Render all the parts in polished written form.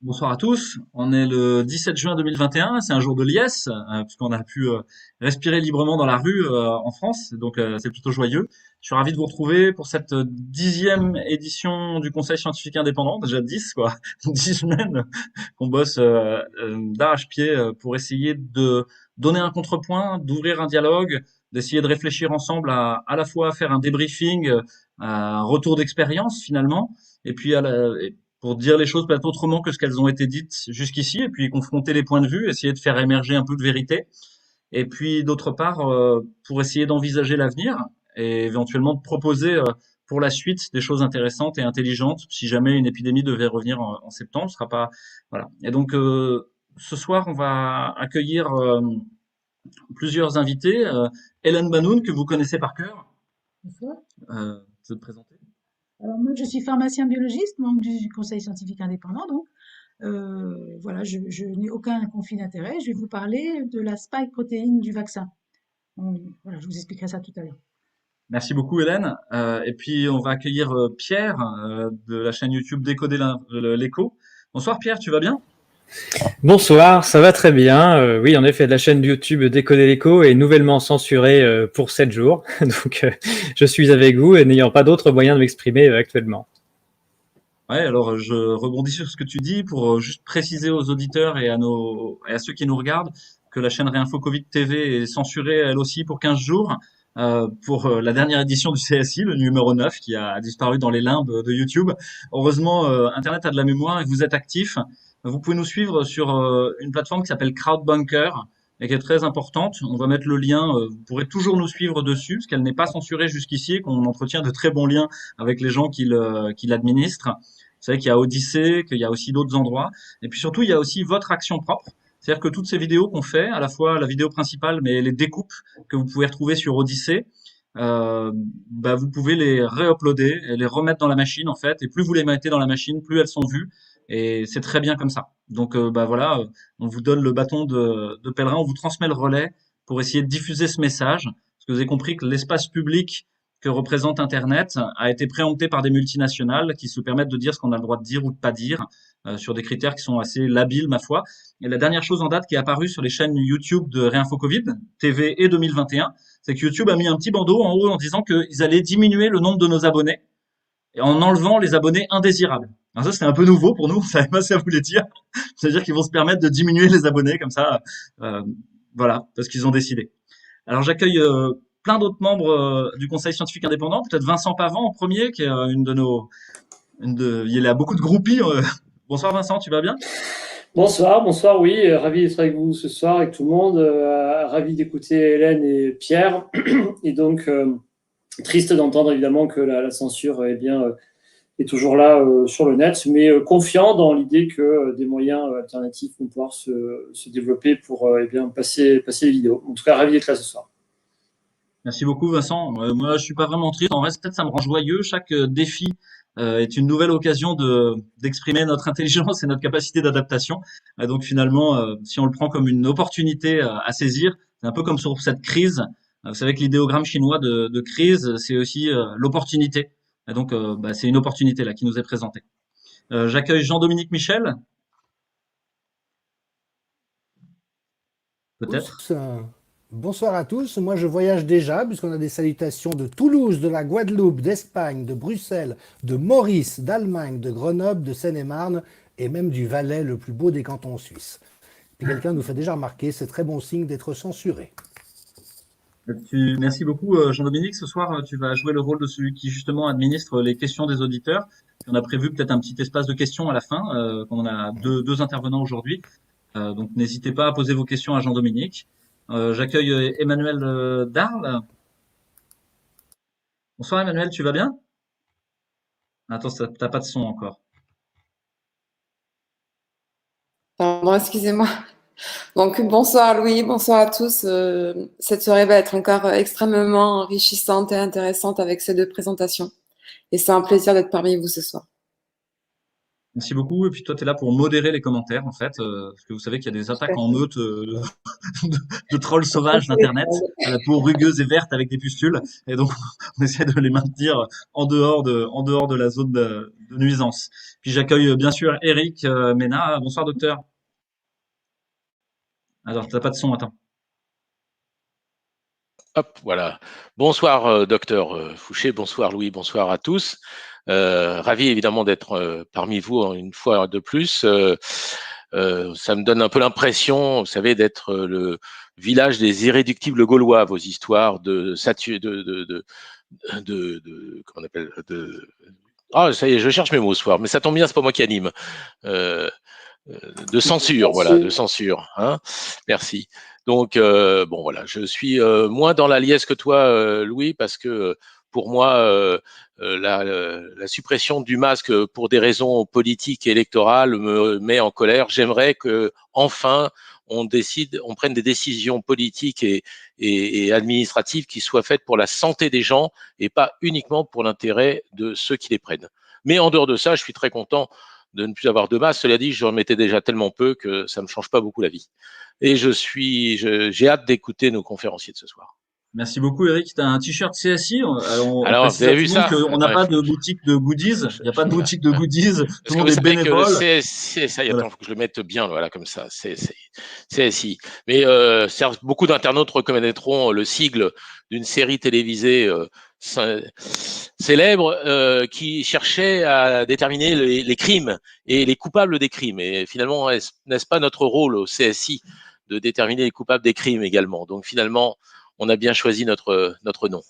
Bonsoir à tous. On est le 17 juin 2021. C'est un jour de liesse, puisqu'on a pu respirer librement dans la rue en France. Donc, c'est plutôt joyeux. Je suis ravi de vous retrouver pour cette 10e édition du Conseil scientifique indépendant. Déjà 10, quoi. 10 semaines qu'on bosse d'arrache-pied pour essayer de donner un contrepoint, d'ouvrir un dialogue, d'essayer de réfléchir ensemble à la fois à faire un débriefing, un retour d'expérience finalement, et puis pour dire les choses peut-être autrement que ce qu'elles ont été dites jusqu'ici, et puis confronter les points de vue, essayer de faire émerger un peu de vérité, et puis d'autre part, pour essayer d'envisager l'avenir, et éventuellement de proposer pour la suite des choses intéressantes et intelligentes, si jamais une épidémie devait revenir en septembre, ce sera pas, voilà. Et donc, ce soir, on va accueillir plusieurs invités. Hélène Banoun, que vous connaissez par cœur, Bonsoir. je vais te présenter. Alors moi, je suis pharmacien biologiste, membre du Conseil scientifique indépendant. Donc, voilà, je n'ai aucun conflit d'intérêt. Je vais vous parler de la spike protéine du vaccin. Voilà, je vous expliquerai ça tout à l'heure. Merci beaucoup Hélène. Et puis on va accueillir Pierre de la chaîne YouTube Décoder l'écho. Bonsoir Pierre, tu vas bien? Bonsoir, ça va très bien. Oui, en effet, de la chaîne YouTube Décoder l'écho est nouvellement censurée pour 7 jours. Donc, je suis avec vous et n'ayant pas d'autre moyen de m'exprimer actuellement. Ouais, alors je rebondis sur ce que tu dis pour juste préciser aux auditeurs et à ceux qui nous regardent que la chaîne Réinfo Covid TV est censurée elle aussi pour 15 jours pour la dernière édition du CSI, le numéro 9 qui a disparu dans les limbes de YouTube. Heureusement, Internet a de la mémoire et vous êtes actifs. Vous pouvez nous suivre sur une plateforme qui s'appelle Crowdbunker et qui est très importante. On va mettre le lien, vous pourrez toujours nous suivre dessus parce qu'elle n'est pas censurée jusqu'ici et qu'on entretient de très bons liens avec les gens qui l'administrent. Vous savez qu'il y a Odyssée, qu'il y a aussi d'autres endroits. Et puis surtout, il y a aussi votre action propre. C'est-à-dire que toutes ces vidéos qu'on fait, à la fois la vidéo principale, mais les découpes que vous pouvez retrouver sur Odyssée, vous pouvez les réuploader et les remettre dans la machine, en fait. Et plus vous les mettez dans la machine, plus elles sont vues. Et c'est très bien comme ça. Donc, voilà, on vous donne le bâton de pèlerin, on vous transmet le relais pour essayer de diffuser ce message. Parce que vous avez compris que l'espace public que représente Internet a été préempté par des multinationales qui se permettent de dire ce qu'on a le droit de dire ou de pas dire sur des critères qui sont assez labiles, ma foi. Et la dernière chose en date qui est apparue sur les chaînes YouTube de Réinfo Covid, TV et 2021, c'est que YouTube a mis un petit bandeau en haut en disant qu'ils allaient diminuer le nombre de nos abonnés et en enlevant les abonnés indésirables. Alors ça, c'était un peu nouveau pour nous, on savait pas ce que ça voulait dire. C'est-à-dire qu'ils vont se permettre de diminuer les abonnés comme ça, euh, voilà, parce qu'ils ont décidé. Alors j'accueille plein d'autres membres du Conseil scientifique indépendant, peut-être Vincent Pavant en premier, qui est il a beaucoup de groupies. Bonsoir Vincent, tu vas bien? Bonsoir, bonsoir, oui, ravi d'être avec vous ce soir, avec tout le monde, ravi d'écouter Hélène et Pierre, et donc triste d'entendre évidemment que la censure est toujours là sur le net, mais confiant dans l'idée que des moyens alternatifs vont pouvoir se développer pour passer les vidéos. En tout cas, ravi d'être là ce soir. Merci beaucoup Vincent. Moi je suis pas vraiment triste, en vrai peut-être ça me rend joyeux. Chaque défi est une nouvelle occasion d'exprimer notre intelligence et notre capacité d'adaptation. Donc finalement, si on le prend comme une opportunité à saisir, c'est un peu comme sur cette crise. Vous savez que l'idéogramme chinois de crise, c'est aussi l'opportunité. Et donc c'est une opportunité là qui nous est présentée. J'accueille Jean-Dominique Michel, peut-être. Tous. Bonsoir à tous. Moi, je voyage déjà, puisqu'on a des salutations de Toulouse, de la Guadeloupe, d'Espagne, de Bruxelles, de Maurice, d'Allemagne, de Grenoble, de Seine-et-Marne, et même du Valais, le plus beau des cantons suisses. Puis quelqu'un nous fait déjà remarquer, c'est très bon signe d'être censuré. Merci beaucoup Jean-Dominique. Ce soir, tu vas jouer le rôle de celui qui justement administre les questions des auditeurs. On a prévu peut-être un petit espace de questions à la fin, qu'on a deux intervenants aujourd'hui. Donc n'hésitez pas à poser vos questions à Jean-Dominique. J'accueille Emmanuel Darle. Bonsoir Emmanuel, tu vas bien? Attends, t'as pas de son encore. Pardon, excusez-moi. Donc, bonsoir Louis, bonsoir à tous. Cette soirée va être encore extrêmement enrichissante et intéressante avec ces deux présentations. Et c'est un plaisir d'être parmi vous ce soir. Merci beaucoup. Et puis toi, tu es là pour modérer les commentaires, en fait, parce que vous savez qu'il y a des Tout attaques à en fait. meute de trolls sauvages d'Internet, à la peau rugueuse et verte avec des pustules. Et donc, on essaie de les maintenir en dehors de la zone de nuisance. Puis j'accueille bien sûr Eric Mena. Bonsoir, docteur. Alors, t'as pas de son, attends. Hop, voilà. Bonsoir, docteur Fouché, bonsoir Louis, bonsoir à tous. Ravi évidemment d'être parmi vous une fois de plus. Ça me donne un peu l'impression, vous savez, d'être le village des irréductibles gaulois, vos histoires comment on appelle, ah, ça y est, je cherche mes mots ce soir, mais ça tombe bien, c'est pas moi qui anime. Euh, de censure, voilà, de censure. Hein. Merci. Donc, bon, voilà, je suis moins dans la liesse que toi, Louis, parce que pour moi, la suppression du masque pour des raisons politiques et électorales me met en colère. J'aimerais que, enfin, on prenne des décisions politiques et administratives qui soient faites pour la santé des gens et pas uniquement pour l'intérêt de ceux qui les prennent. Mais en dehors de ça, je suis très content de ne plus avoir de masque. Cela dit, j'en mettais déjà tellement peu que ça ne me change pas beaucoup la vie. Et j'ai hâte d'écouter nos conférenciers de ce soir. Merci beaucoup, Eric. Tu as un t-shirt CSI. On Alors, vous précise à avez tout vu le monde ça? qu'on n'a Ouais, pas de boutique de goodies. Il n'y a pas de boutique de goodies. Tout Parce le que monde vous est savez que le bénévole. CSI, ça y est, Voilà. attends, faut que je le mette bien, voilà, comme ça, CSI. Mais beaucoup d'internautes reconnaîtront le sigle d'une série télévisée célèbre qui cherchait à déterminer les crimes et les coupables des crimes. Et finalement, n'est-ce pas notre rôle au CSI de déterminer les coupables des crimes également? Donc finalement, on a bien choisi notre nom.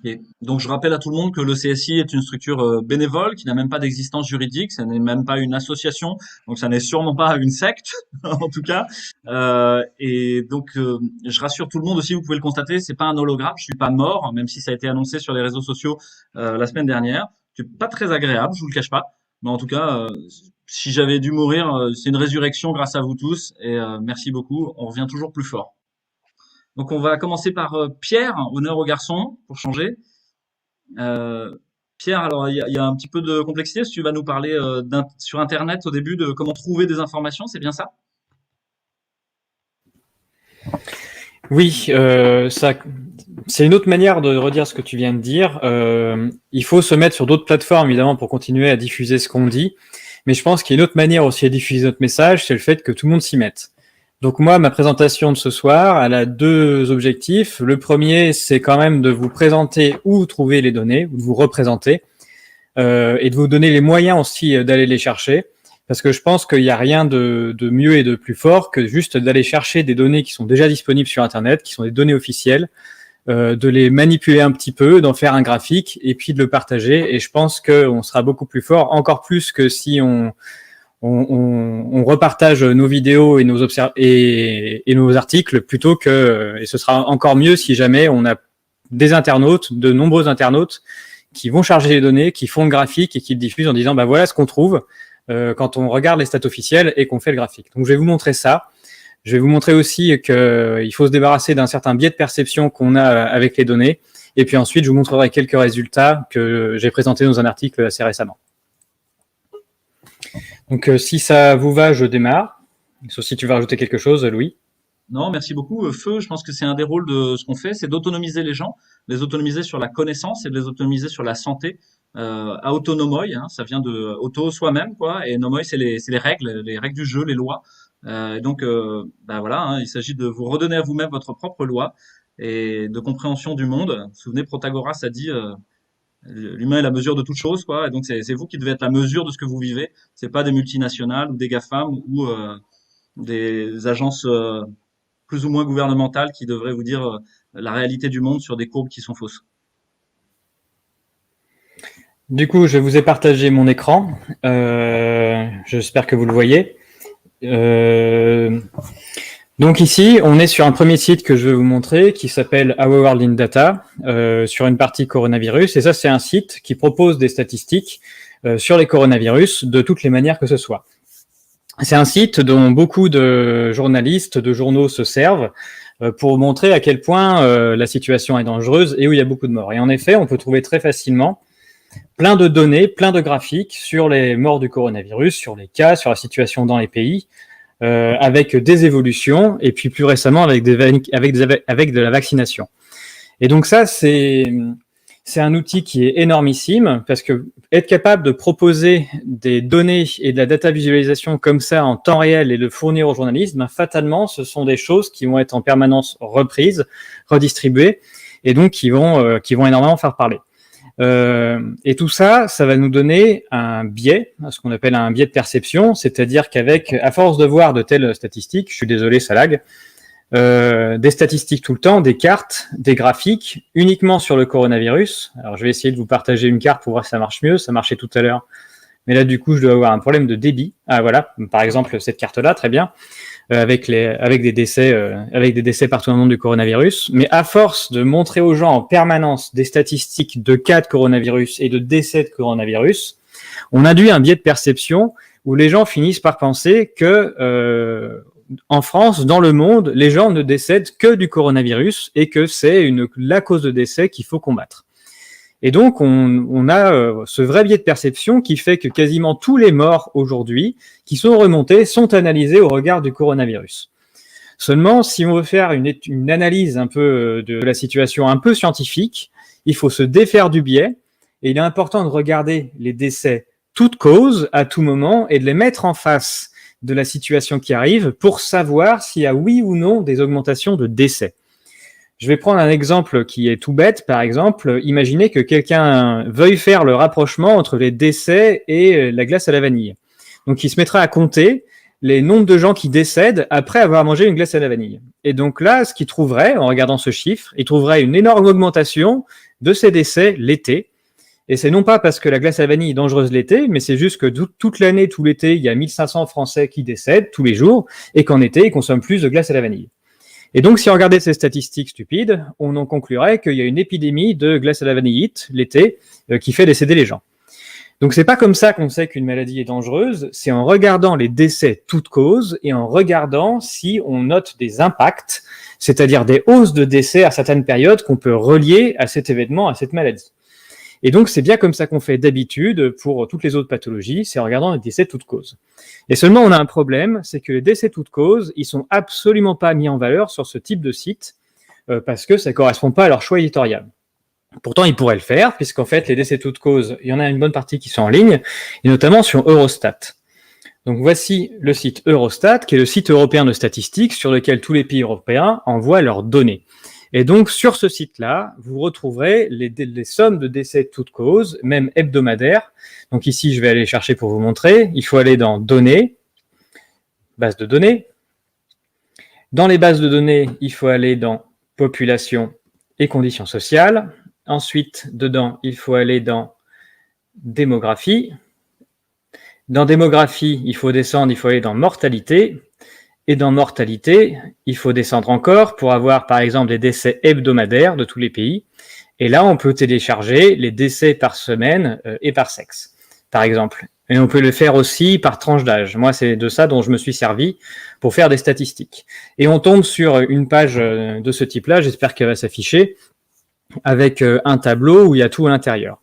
Et donc, je rappelle à tout le monde que le CSI est une structure bénévole qui n'a même pas d'existence juridique. Ça n'est même pas une association. Donc, ça n'est sûrement pas une secte, en tout cas. Et donc, je rassure tout le monde aussi. Vous pouvez le constater, c'est pas un hologramme. Je suis pas mort, même si ça a été annoncé sur les réseaux sociaux la semaine dernière. C'est pas très agréable, je vous le cache pas. Mais en tout cas, si j'avais dû mourir, c'est une résurrection grâce à vous tous. Et merci beaucoup. On revient toujours plus fort. Donc, on va commencer par Pierre, honneur aux garçons, pour changer. Pierre, alors il y a un petit peu de complexité. Si tu vas nous parler sur Internet au début de comment trouver des informations, c'est bien ça? Oui, c'est une autre manière de redire ce que tu viens de dire. Il faut se mettre sur d'autres plateformes, évidemment, pour continuer à diffuser ce qu'on dit. Mais je pense qu'il y a une autre manière aussi à diffuser notre message, c'est le fait que tout le monde s'y mette. Donc moi, ma présentation de ce soir, elle a deux objectifs. Le premier, c'est quand même de vous présenter où trouver les données, ou de vous représenter, et de vous donner les moyens aussi d'aller les chercher. Parce que je pense qu'il n'y a rien de mieux et de plus fort que juste d'aller chercher des données qui sont déjà disponibles sur Internet, qui sont des données officielles, de les manipuler un petit peu, d'en faire un graphique et puis de le partager. Et je pense qu'on sera beaucoup plus fort, encore plus que si on repartage nos vidéos et nos articles plutôt que, et ce sera encore mieux si jamais on a des internautes, de nombreux internautes qui vont charger les données, qui font le graphique et qui le diffusent en disant bah voilà ce qu'on trouve quand on regarde les stats officielles et qu'on fait le graphique. Donc je vais vous montrer ça. Je vais vous montrer aussi qu'il faut se débarrasser d'un certain biais de perception qu'on a avec les données. Et puis ensuite, je vous montrerai quelques résultats que j'ai présentés dans un article assez récemment. Donc si ça vous va, je démarre. Sauf si tu veux rajouter quelque chose, Louis. Non, merci beaucoup. Feu, je pense que c'est un des rôles de ce qu'on fait, c'est d'autonomiser les gens, les autonomiser sur la connaissance et de les autonomiser sur la santé. Autonomoi, hein, ça vient de auto soi-même, quoi. Et nomoi, c'est les règles du jeu, les lois. Donc, bah voilà, hein, il s'agit de vous redonner à vous-même votre propre loi et de compréhension du monde. Vous vous souvenez, Protagoras a dit l'humain est la mesure de toute chose, quoi. Et donc, c'est vous qui devez être la mesure de ce que vous vivez. C'est pas des multinationales ou des GAFAM ou des agences plus ou moins gouvernementales qui devraient vous dire la réalité du monde sur des courbes qui sont fausses. Du coup, je vous ai partagé mon écran. J'espère que vous le voyez. Donc ici, on est sur un premier site que je vais vous montrer qui s'appelle Our World in Data, sur une partie coronavirus. Et ça, c'est un site qui propose des statistiques sur les coronavirus de toutes les manières que ce soit. C'est un site dont beaucoup de journalistes, de journaux se servent pour montrer à quel point la situation est dangereuse et où il y a beaucoup de morts. Et en effet, on peut trouver très facilement plein de données, plein de graphiques sur les morts du coronavirus, sur les cas, sur la situation dans les pays, avec des évolutions, et puis plus récemment avec de la vaccination. Et donc ça, c'est un outil qui est énormissime, parce que être capable de proposer des données et de la data visualisation comme ça en temps réel et de fournir aux journalistes, ben, fatalement, ce sont des choses qui vont être en permanence reprises, redistribuées, et donc qui vont énormément faire parler. Et tout ça, ça va nous donner un biais, ce qu'on appelle un biais de perception, c'est-à-dire à force de voir de telles statistiques, je suis désolé, ça lag, des statistiques tout le temps, des cartes, des graphiques, uniquement sur le coronavirus. Alors, je vais essayer de vous partager une carte pour voir si ça marche mieux. Ça marchait tout à l'heure. Mais là, du coup, je dois avoir un problème de débit. Ah, voilà. Par exemple, cette carte-là, très bien. Avec des décès partout dans le monde du coronavirus. Mais à force de montrer aux gens en permanence des statistiques de cas de coronavirus et de décès de coronavirus, on induit un biais de perception où les gens finissent par penser que, en France, dans le monde, les gens ne décèdent que du coronavirus et que c'est la cause de décès qu'il faut combattre. Et donc, on a ce vrai biais de perception qui fait que quasiment tous les morts aujourd'hui qui sont remontés sont analysés au regard du coronavirus. Seulement, si on veut faire une analyse un peu de la situation un peu scientifique, il faut se défaire du biais et il est important de regarder les décès toutes causes à tout moment et de les mettre en face de la situation qui arrive pour savoir s'il y a oui ou non des augmentations de décès. Je vais prendre un exemple qui est tout bête. Par exemple, imaginez que quelqu'un veuille faire le rapprochement entre les décès et la glace à la vanille. Donc, il se mettra à compter les nombres de gens qui décèdent après avoir mangé une glace à la vanille. Et donc là, ce qu'il trouverait, en regardant ce chiffre, il trouverait une énorme augmentation de ces décès l'été. Et c'est non pas parce que la glace à la vanille est dangereuse l'été, mais c'est juste que toute l'année, tout l'été, il y a 1500 Français qui décèdent tous les jours et qu'en été, ils consomment plus de glace à la vanille. Et donc, si on regardait ces statistiques stupides, on en conclurait qu'il y a une épidémie de glace à la vanillite l'été qui fait décéder les gens. Donc, c'est pas comme ça qu'on sait qu'une maladie est dangereuse, c'est en regardant les décès toutes causes et en regardant si on note des impacts, c'est-à-dire des hausses de décès à certaines périodes qu'on peut relier à cet événement, à cette maladie. Et donc, c'est bien comme ça qu'on fait d'habitude pour toutes les autres pathologies, c'est en regardant les décès toutes causes. Et seulement, on a un problème, c'est que les décès toutes causes, ils sont absolument pas mis en valeur sur ce type de site, parce que ça correspond pas à leur choix éditorial. Pourtant, ils pourraient le faire, puisqu'en fait, les décès toutes causes, il y en a une bonne partie qui sont en ligne, et notamment sur Eurostat. Donc, voici le site Eurostat, qui est le site européen de statistiques sur lequel tous les pays européens envoient leurs données. Et donc, sur ce site-là, vous retrouverez les sommes de décès toutes causes, même hebdomadaires. Donc ici, je vais aller chercher pour vous montrer. Il faut aller dans Données, base de données. Dans les bases de données, il faut aller dans Population et conditions sociales. Ensuite, dedans, il faut aller dans Démographie. Dans Démographie, il faut descendre, il faut aller dans Mortalité. Et dans mortalité, il faut descendre encore pour avoir, par exemple, les décès hebdomadaires de tous les pays. Et là, on peut télécharger les décès par semaine et par sexe, par exemple. Et on peut le faire aussi par tranche d'âge. Moi, c'est de ça dont je me suis servi pour faire des statistiques. Et on tombe sur une page de ce type-là, j'espère qu'elle va s'afficher, avec un tableau où il y a tout à l'intérieur.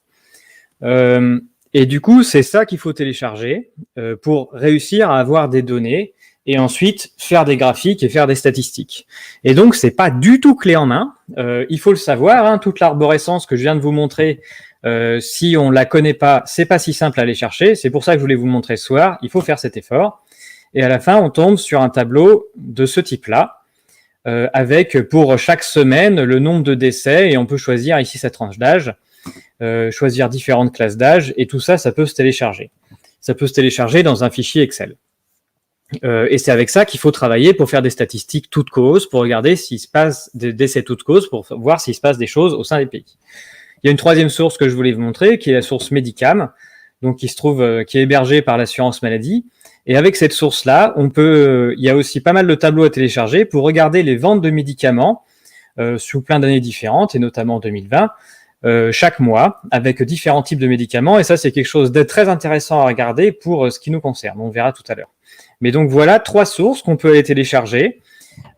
Et du coup, c'est ça qu'il faut télécharger pour réussir à avoir des données et ensuite faire des graphiques et faire des statistiques. Et donc, c'est pas du tout clé en main. Il faut le savoir, hein, toute l'arborescence que je viens de vous montrer, si on la connaît pas, c'est pas si simple à aller chercher. C'est pour ça que je voulais vous le montrer ce soir. Il faut faire cet effort. Et à la fin, on tombe sur un tableau de ce type-là, avec pour chaque semaine le nombre de décès, et on peut choisir ici sa tranche d'âge, choisir différentes classes d'âge, et tout ça, ça peut se télécharger. Ça peut se télécharger dans un fichier Excel. Et c'est avec ça qu'il faut travailler pour faire des statistiques toutes causes, pour regarder s'il se passe des décès toutes causes, pour voir s'il se passe des choses au sein des pays. Il y a une troisième source que je voulais vous montrer, qui est la source Medicam, donc qui se trouve, qui est hébergée par l'assurance maladie. Et avec cette source-là, on peut, il y a aussi pas mal de tableaux à télécharger pour regarder les ventes de médicaments sous plein d'années différentes, et notamment 2020, chaque mois, avec différents types de médicaments. Et ça, c'est quelque chose de très intéressant à regarder pour ce qui nous concerne. On verra tout à l'heure. Mais donc voilà 3 sources qu'on peut aller télécharger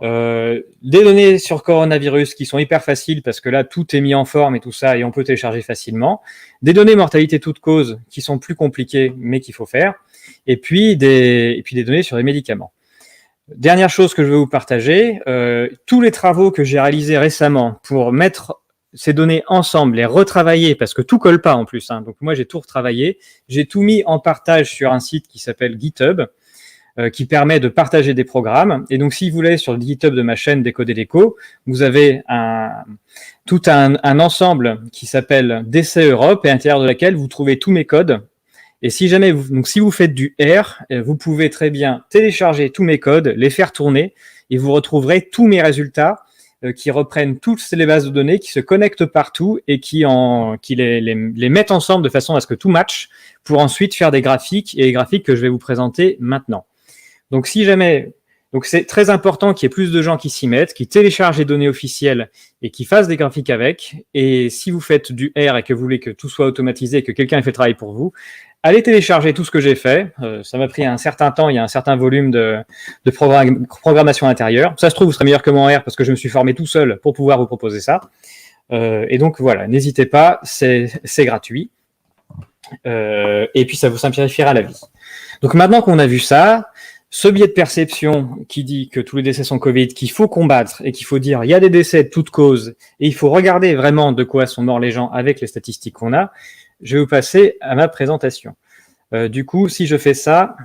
Des données sur coronavirus qui sont hyper faciles parce que là, tout est mis en forme et tout ça, et on peut télécharger facilement. Des données mortalité toute cause qui sont plus compliquées, mais qu'il faut faire. Et puis des données sur les médicaments. Dernière chose que je veux vous partager, tous les travaux que j'ai réalisés récemment pour mettre ces données ensemble, les retravailler, parce que tout colle pas en plus, hein. Donc moi, j'ai tout retravaillé. J'ai tout mis en partage sur un site qui s'appelle GitHub, qui permet de partager des programmes. Et donc, si vous voulez, sur le GitHub de ma chaîne Décoder l'écho, vous avez tout un ensemble qui s'appelle DC Europe, et à l'intérieur de laquelle vous trouvez tous mes codes. Et si jamais donc si vous faites du R, vous pouvez très bien télécharger tous mes codes, les faire tourner, et vous retrouverez tous mes résultats qui reprennent toutes les bases de données, qui se connectent partout et qui les mettent ensemble de façon à ce que tout matche pour ensuite faire des graphiques, et les graphiques que je vais vous présenter maintenant. Donc, si jamais, donc c'est très important qu'il y ait plus de gens qui s'y mettent, qui téléchargent les données officielles et qui fassent des graphiques avec. Et si vous faites du R et que vous voulez que tout soit automatisé et que quelqu'un ait fait le travail pour vous, allez télécharger tout ce que j'ai fait. Ça m'a pris un certain temps, il y a un certain volume de programmation intérieure. Ça se trouve, vous serez meilleur que moi en R parce que je me suis formé tout seul pour pouvoir vous proposer ça. Et donc voilà, n'hésitez pas, c'est gratuit. Et puis ça vous simplifiera la vie. Donc maintenant qu'on a vu ça, ce biais de perception qui dit que tous les décès sont Covid, qu'il faut combattre et qu'il faut dire il y a des décès de toutes causes et il faut regarder vraiment de quoi sont morts les gens avec les statistiques qu'on a, je vais vous passer à ma présentation. Du coup, si je fais ça...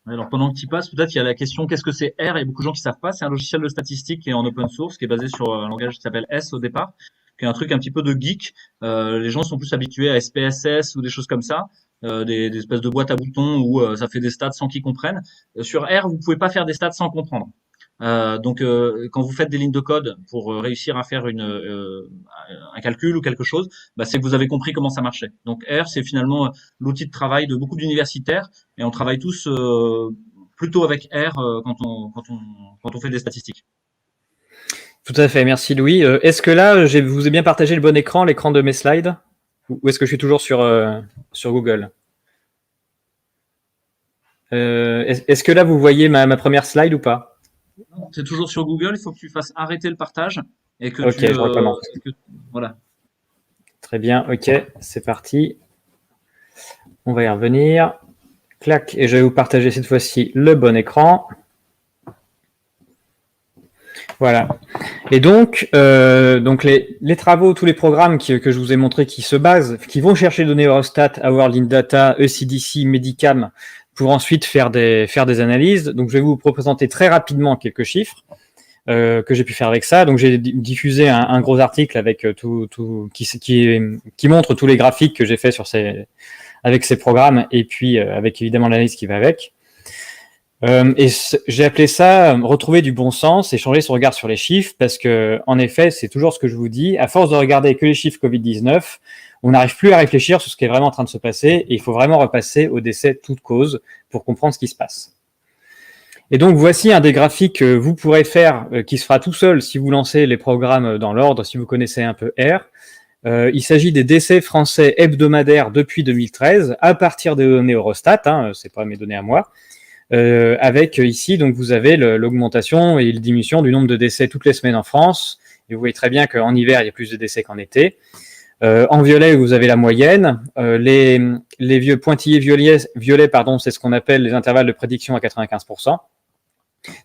Alors pendant que tu y passes, peut-être il y a la question qu'est-ce que c'est R? Il y a beaucoup de gens qui savent pas. C'est un logiciel de statistique qui est en open source, qui est basé sur un langage qui s'appelle S au départ, qui est un truc un petit peu de geek. Les gens sont plus habitués à SPSS ou des choses comme ça. Des espèces de boîtes à boutons où ça fait des stats sans qu'ils comprennent. Sur R, vous pouvez pas faire des stats sans comprendre. Donc, quand vous faites des lignes de code pour réussir à faire un calcul ou quelque chose, bah, c'est que vous avez compris comment ça marchait. Donc, R, c'est finalement l'outil de travail de beaucoup d'universitaires et on travaille tous plutôt avec R quand on fait des statistiques. Tout à fait, merci Louis. Est-ce que là, je vous ai bien partagé le bon écran, l'écran de mes slides? Ou est-ce que je suis toujours sur Google? Est-ce que là, vous voyez ma première slide ou pas? C'est toujours sur Google, il faut que tu fasses arrêter le partage et que Ok, je recommence. Voilà. Très bien, ok, c'est parti. On va y revenir. Clac, et je vais vous partager cette fois-ci le bon écran. Voilà. Et donc les travaux, tous les programmes que je vous ai montrés qui se basent, qui vont chercher des données Eurostat, World in Data, ECDC, Medicam, pour ensuite faire des analyses. Donc je vais vous présenter très rapidement quelques chiffres que j'ai pu faire avec ça. Donc j'ai diffusé un gros article avec qui montre tous les graphiques que j'ai fait avec ces programmes et puis avec évidemment l'analyse qui va avec. Et j'ai appelé ça retrouver du bon sens et changer son regard sur les chiffres parce que, en effet, c'est toujours ce que je vous dis. À force de regarder que les chiffres Covid-19, on n'arrive plus à réfléchir sur ce qui est vraiment en train de se passer et il faut vraiment repasser au décès toute cause pour comprendre ce qui se passe. Et donc, voici un des graphiques que vous pourrez faire qui se fera tout seul si vous lancez les programmes dans l'ordre, si vous connaissez un peu R. Il s'agit des décès français hebdomadaires depuis 2013 à partir des données Eurostat, c'est pas mes données à moi. Avec ici, donc vous avez l'augmentation et la diminution du nombre de décès toutes les semaines en France. Et vous voyez très bien qu'en hiver, il y a plus de décès qu'en été. En violet, vous avez la moyenne. Les vieux pointillés violets, c'est ce qu'on appelle les intervalles de prédiction à 95%.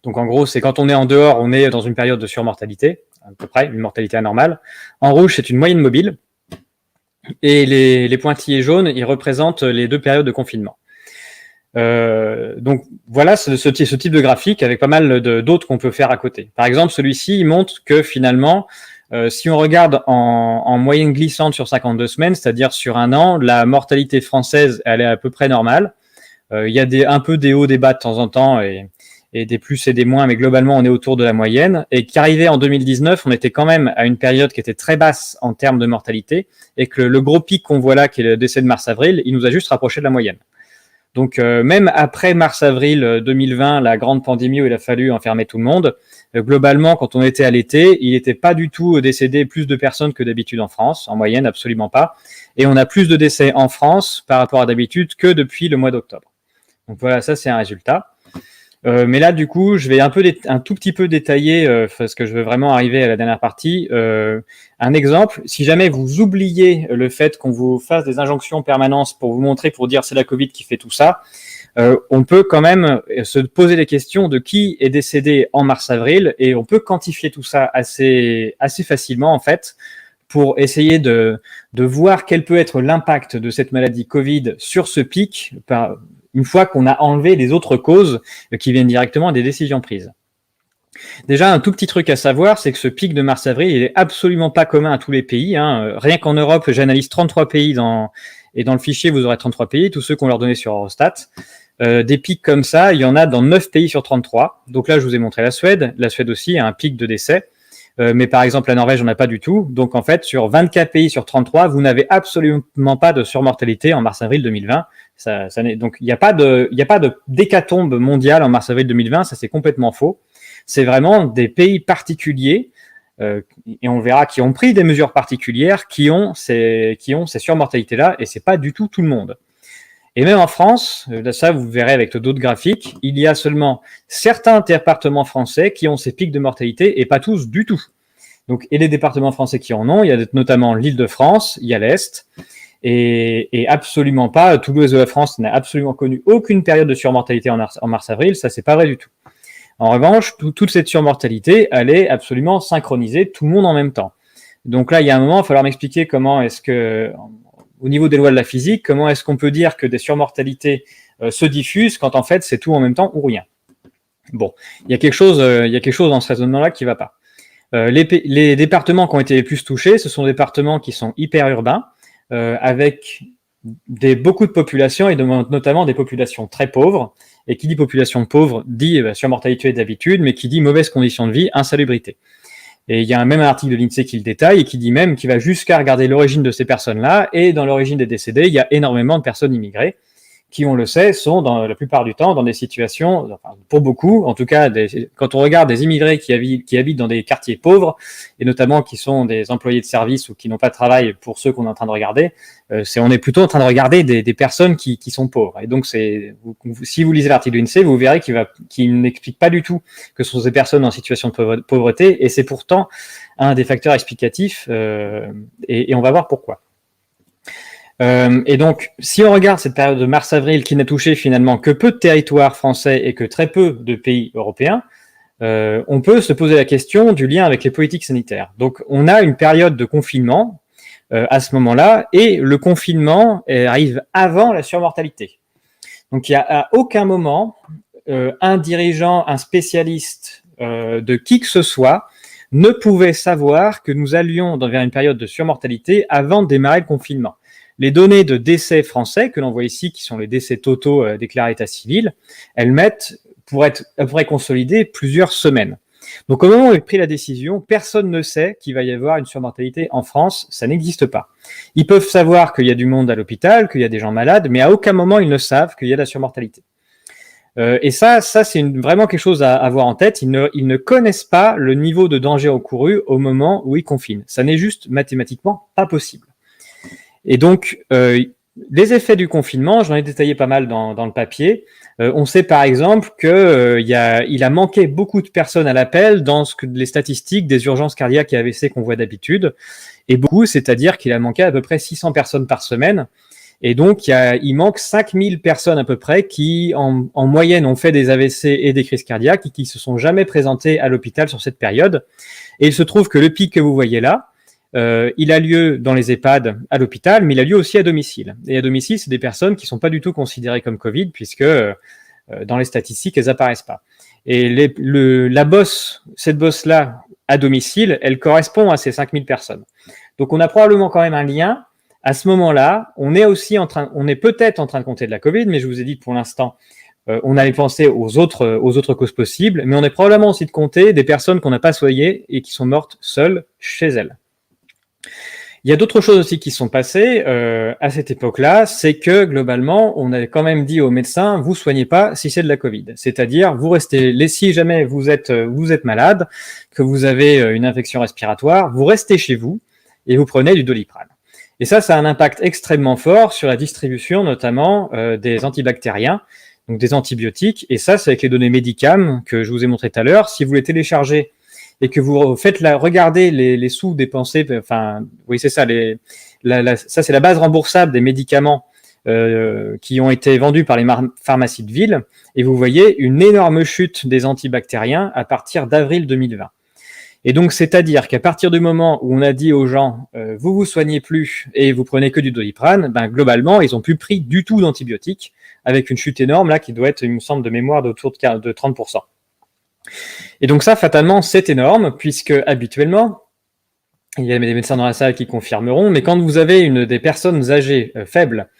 Donc en gros, c'est quand on est en dehors, on est dans une période de surmortalité, à peu près, une mortalité anormale. En rouge, c'est une moyenne mobile. Et les pointillés jaunes, ils représentent les deux périodes de confinement. Donc voilà ce type de graphique avec pas mal d'autres qu'on peut faire à côté. Par exemple, celui-ci il montre que finalement, si on regarde en moyenne glissante sur 52 semaines, c'est-à-dire sur un an, la mortalité française elle est à peu près normale. Il y a un peu des hauts, des bas de temps en temps et des plus et des moins, mais globalement on est autour de la moyenne. Et qu'arrivé en 2019, on était quand même à une période qui était très basse en termes de mortalité et que le gros pic qu'on voit là, qui est le décès de mars-avril, il nous a juste rapproché de la moyenne. Donc même après mars-avril 2020, la grande pandémie où il a fallu enfermer tout le monde, globalement, quand on était à l'été, il n'était pas du tout décédé plus de personnes que d'habitude en France, en moyenne, absolument pas. Et on a plus de décès en France par rapport à d'habitude que depuis le mois d'octobre. Donc voilà, ça c'est un résultat. Mais là, du coup, je vais un tout petit peu détailler, parce que je veux vraiment arriver à la dernière partie. Un exemple, si jamais vous oubliez le fait qu'on vous fasse des injonctions permanentes pour vous montrer, pour dire c'est la Covid qui fait tout ça, on peut quand même se poser les questions de qui est décédé en mars-avril, et on peut quantifier tout ça assez facilement, en fait, pour essayer de voir quel peut être l'impact de cette maladie Covid sur ce pic, une fois qu'on a enlevé les autres causes qui viennent directement des décisions prises. Déjà, un tout petit truc à savoir, c'est que ce pic de mars-avril, il est absolument pas commun à tous les pays. Rien qu'en Europe, j'analyse 33 pays et dans le fichier, vous aurez 33 pays, tous ceux qu'on leur donné sur Eurostat. Des pics comme ça, il y en a dans 9 pays sur 33. Donc là, je vous ai montré la Suède. La Suède aussi a un pic de décès. Mais par exemple, la Norvège, on n'a pas du tout. Donc en fait, sur 24 pays sur 33, vous n'avez absolument pas de surmortalité en mars-avril 2020. Donc il n'y a pas de d'hécatombe mondiale en mars-avril 2020, ça c'est complètement faux. C'est vraiment des pays particuliers, et on verra, qui ont pris des mesures particulières, qui ont ces surmortalités-là, et c'est pas du tout le monde. Et même en France, ça vous verrez avec d'autres graphiques, il y a seulement certains départements français qui ont ces pics de mortalité, et pas tous du tout. Donc, et les départements français qui en ont, il y a notamment l'Île-de-France, il y a l'Est, et absolument pas, tout l'ouest de la France n'a absolument connu aucune période de surmortalité en mars-avril, ça c'est pas vrai du tout. En revanche, toute cette surmortalité, elle est absolument synchronisée, tout le monde en même temps. Donc là, il y a un moment, il va falloir m'expliquer comment est-ce que, au niveau des lois de la physique, comment est-ce qu'on peut dire que des surmortalités se diffusent quand en fait c'est tout en même temps ou rien. Bon, il y a quelque chose dans ce raisonnement-là qui va pas. Les départements qui ont été les plus touchés, ce sont des départements qui sont hyper urbains, avec beaucoup de populations, et notamment des populations très pauvres. Et qui dit population pauvre dit surmortalité d'habitude, mais qui dit mauvaises conditions de vie, insalubrité. Et il y a même un article de l'INSEE qui le détaille et qui dit même qu'il va jusqu'à regarder l'origine de ces personnes-là. Et dans l'origine des décédés, il y a énormément de personnes immigrées qui, on le sait, sont la plupart du temps dans des situations, enfin, pour beaucoup, en tout cas, quand on regarde des immigrés qui habitent dans des quartiers pauvres, et notamment qui sont des employés de service ou qui n'ont pas de travail, pour ceux qu'on est en train de regarder, on est plutôt en train de regarder des personnes qui sont pauvres. Et donc, si vous lisez l'article de l'INSEE, vous verrez qu'il n'explique pas du tout que ce sont ces personnes en situation de pauvreté, et c'est pourtant un des facteurs explicatifs, et on va voir pourquoi. Et donc, si on regarde cette période de mars-avril qui n'a touché finalement que peu de territoires français et que très peu de pays européens, on peut se poser la question du lien avec les politiques sanitaires. Donc, on a une période de confinement à ce moment-là, et le confinement arrive avant la surmortalité. Donc, il n'y a à aucun moment un dirigeant, un spécialiste de qui que ce soit ne pouvait savoir que nous allions vers une période de surmortalité avant de démarrer le confinement. Les données de décès français que l'on voit ici, qui sont les décès totaux déclarés état civil, elles mettent, pour être à peu près consolidées, plusieurs semaines. Donc au moment où est pris la décision, personne ne sait qu'il va y avoir une surmortalité en France, ça n'existe pas. Ils peuvent savoir qu'il y a du monde à l'hôpital, qu'il y a des gens malades, mais à aucun moment ils ne savent qu'il y a de la surmortalité. Et ça c'est vraiment quelque chose à avoir en tête. Ils ne connaissent pas le niveau de danger encouru au moment où ils confinent. Ça n'est juste mathématiquement pas possible. Et donc, les effets du confinement, j'en ai détaillé pas mal dans le papier. On sait par exemple qu'il a manqué beaucoup de personnes à l'appel dans les statistiques des urgences cardiaques et AVC qu'on voit d'habitude. Et beaucoup, c'est-à-dire qu'il a manqué à peu près 600 personnes par semaine. Et donc, il manque 5000 personnes à peu près qui, en moyenne, ont fait des AVC et des crises cardiaques et qui se sont jamais présentées à l'hôpital sur cette période. Et il se trouve que le pic que vous voyez là, il a lieu dans les EHPAD à l'hôpital, mais il a lieu aussi à domicile. Et à domicile, c'est des personnes qui sont pas du tout considérées comme Covid, puisque dans les statistiques, elles apparaissent pas. Et cette bosse-là, à domicile, elle correspond à ces 5000 personnes. Donc, on a probablement quand même un lien. À ce moment-là, on est peut-être en train de compter de la Covid, mais je vous ai dit que pour l'instant, on allait penser aux autres causes possibles, mais on est probablement aussi de compter des personnes qu'on n'a pas soignées et qui sont mortes seules chez elles. Il y a d'autres choses aussi qui sont passées à cette époque-là, c'est que globalement, on avait quand même dit aux médecins, vous soignez pas si c'est de la Covid. C'est-à-dire, vous restez, si jamais vous êtes malade, que vous avez une infection respiratoire, vous restez chez vous et vous prenez du Doliprane. Et ça a un impact extrêmement fort sur la distribution, notamment des antibactériens, donc des antibiotiques. Et ça, c'est avec les données Medicam que je vous ai montré tout à l'heure. Si vous les téléchargez et que vous faites regardez les sous-dépensés, enfin, oui, c'est ça, ça c'est la base remboursable des médicaments qui ont été vendus par les pharmacies de ville, et vous voyez une énorme chute des antibactériens à partir d'avril 2020. Et donc, c'est-à-dire qu'à partir du moment où on a dit aux gens vous vous soignez plus et vous prenez que du Doliprane, ben globalement, ils ont plus pris du tout d'antibiotiques, avec une chute énorme là qui doit être, il me semble, de mémoire d'autour de 30%. Et donc ça, fatalement, c'est énorme, puisque habituellement, il y a des médecins dans la salle qui confirmeront, mais quand vous avez des personnes âgées faibles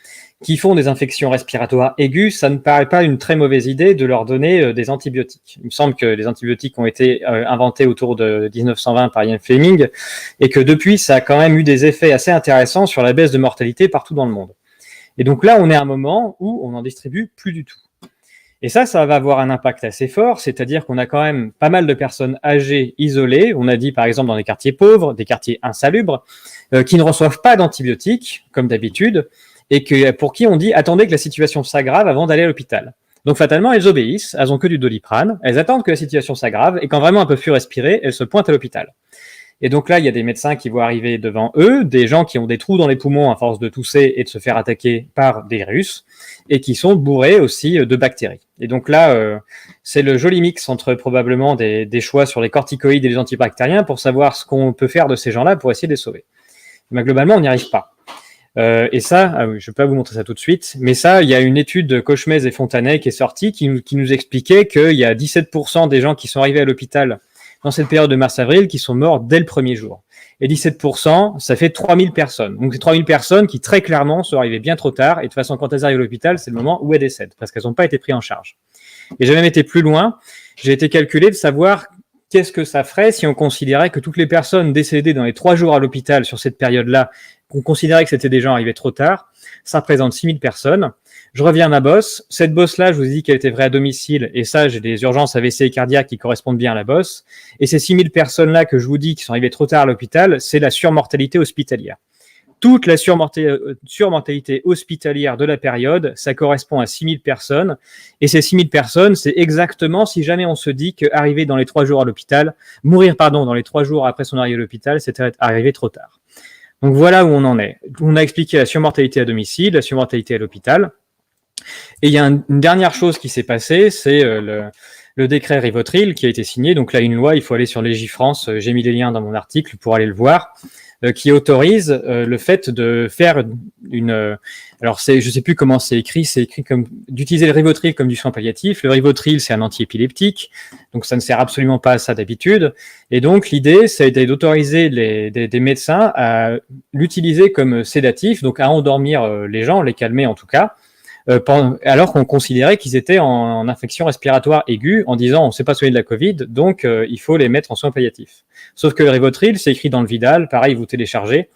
qui font des infections respiratoires aiguës, ça ne paraît pas une très mauvaise idée de leur donner des antibiotiques. Il me semble que les antibiotiques ont été inventés autour de 1920 par Ian Fleming, et que depuis, ça a quand même eu des effets assez intéressants sur la baisse de mortalité partout dans le monde. Et donc là, on est à un moment où on n'en distribue plus du tout. Et ça va avoir un impact assez fort, c'est-à-dire qu'on a quand même pas mal de personnes âgées isolées, on a dit par exemple dans des quartiers pauvres, des quartiers insalubres, qui ne reçoivent pas d'antibiotiques, comme d'habitude, et pour qui on dit « attendez que la situation s'aggrave avant d'aller à l'hôpital ». Donc fatalement, elles obéissent, elles ont que du Doliprane, elles attendent que la situation s'aggrave, et quand vraiment elles ne peuvent plus respirer, elles se pointent à l'hôpital. Et donc là, il y a des médecins qui vont arriver devant eux, des gens qui ont des trous dans les poumons à force de tousser et de se faire attaquer par des virus, et qui sont bourrés aussi de bactéries. Et donc là, c'est le joli mix entre probablement des choix sur les corticoïdes et les antibactériens pour savoir ce qu'on peut faire de ces gens-là pour essayer de les sauver. Mais globalement, on n'y arrive pas. Et ça, je ne vais pas vous montrer ça tout de suite, mais ça, il y a une étude de Cochemez et Fontanet qui est sortie qui nous expliquait qu'il y a 17% des gens qui sont arrivés à l'hôpital dans cette période de mars-avril qui sont morts dès le premier jour. Et 17%, ça fait 3000 personnes. Donc c'est 3000 personnes qui très clairement sont arrivées bien trop tard, et de toute façon, quand elles arrivent à l'hôpital, c'est le moment où elles décèdent, parce qu'elles n'ont pas été prises en charge. Et j'ai même été plus loin, j'ai été calculé de savoir qu'est-ce que ça ferait si on considérait que toutes les personnes décédées dans les 3 jours à l'hôpital sur cette période-là, qu'on considérait que c'était des gens arrivés trop tard, ça représente 6000 personnes. Je reviens à ma bosse. Cette bosse-là, je vous ai dit qu'elle était vraie à domicile, et ça, j'ai des urgences AVC et cardiaques qui correspondent bien à la bosse. Et ces 6000 personnes-là que je vous dis qui sont arrivées trop tard à l'hôpital, c'est la surmortalité hospitalière. Toute la surmortalité hospitalière de la période, ça correspond à 6000 personnes. Et ces 6000 personnes, c'est exactement si jamais on se dit qu'arriver dans les 3 jours à l'hôpital, mourir, dans les 3 jours après son arrivée à l'hôpital, c'était arriver trop tard. Donc voilà où on en est. On a expliqué la surmortalité à domicile, la surmortalité à l'hôpital. Et il y a une dernière chose qui s'est passée, c'est le décret Rivotril qui a été signé. Donc là, une loi, il faut aller sur Légifrance, j'ai mis les liens dans mon article pour aller le voir, qui autorise le fait de faire alors je sais plus comment c'est écrit comme d'utiliser le Rivotril comme du soin palliatif. Le Rivotril, c'est un antiépileptique, donc ça ne sert absolument pas à ça d'habitude. Et donc l'idée, ça a été d'autoriser des médecins à l'utiliser comme sédatif, donc à endormir les gens, les calmer en tout cas, alors qu'on considérait qu'ils étaient en infection respiratoire aiguë, en disant on ne sait pas soigner de la Covid, donc il faut les mettre en soins palliatifs. Sauf que le Rivotril, c'est écrit dans le Vidal, pareil, vous téléchargez,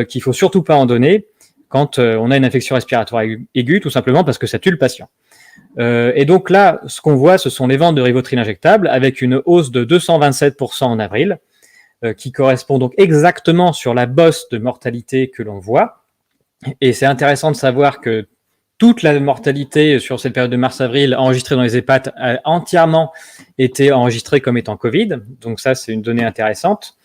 qu'il faut surtout pas en donner quand on a une infection respiratoire aiguë, tout simplement parce que ça tue le patient. Et donc là, ce qu'on voit, ce sont les ventes de Rivotril injectables avec une hausse de 227% en avril, qui correspond donc exactement sur la bosse de mortalité que l'on voit. Et c'est intéressant de savoir que toute la mortalité sur cette période de mars-avril enregistrée dans les EHPAD a entièrement été enregistrée comme étant Covid. Donc ça, c'est une donnée intéressante.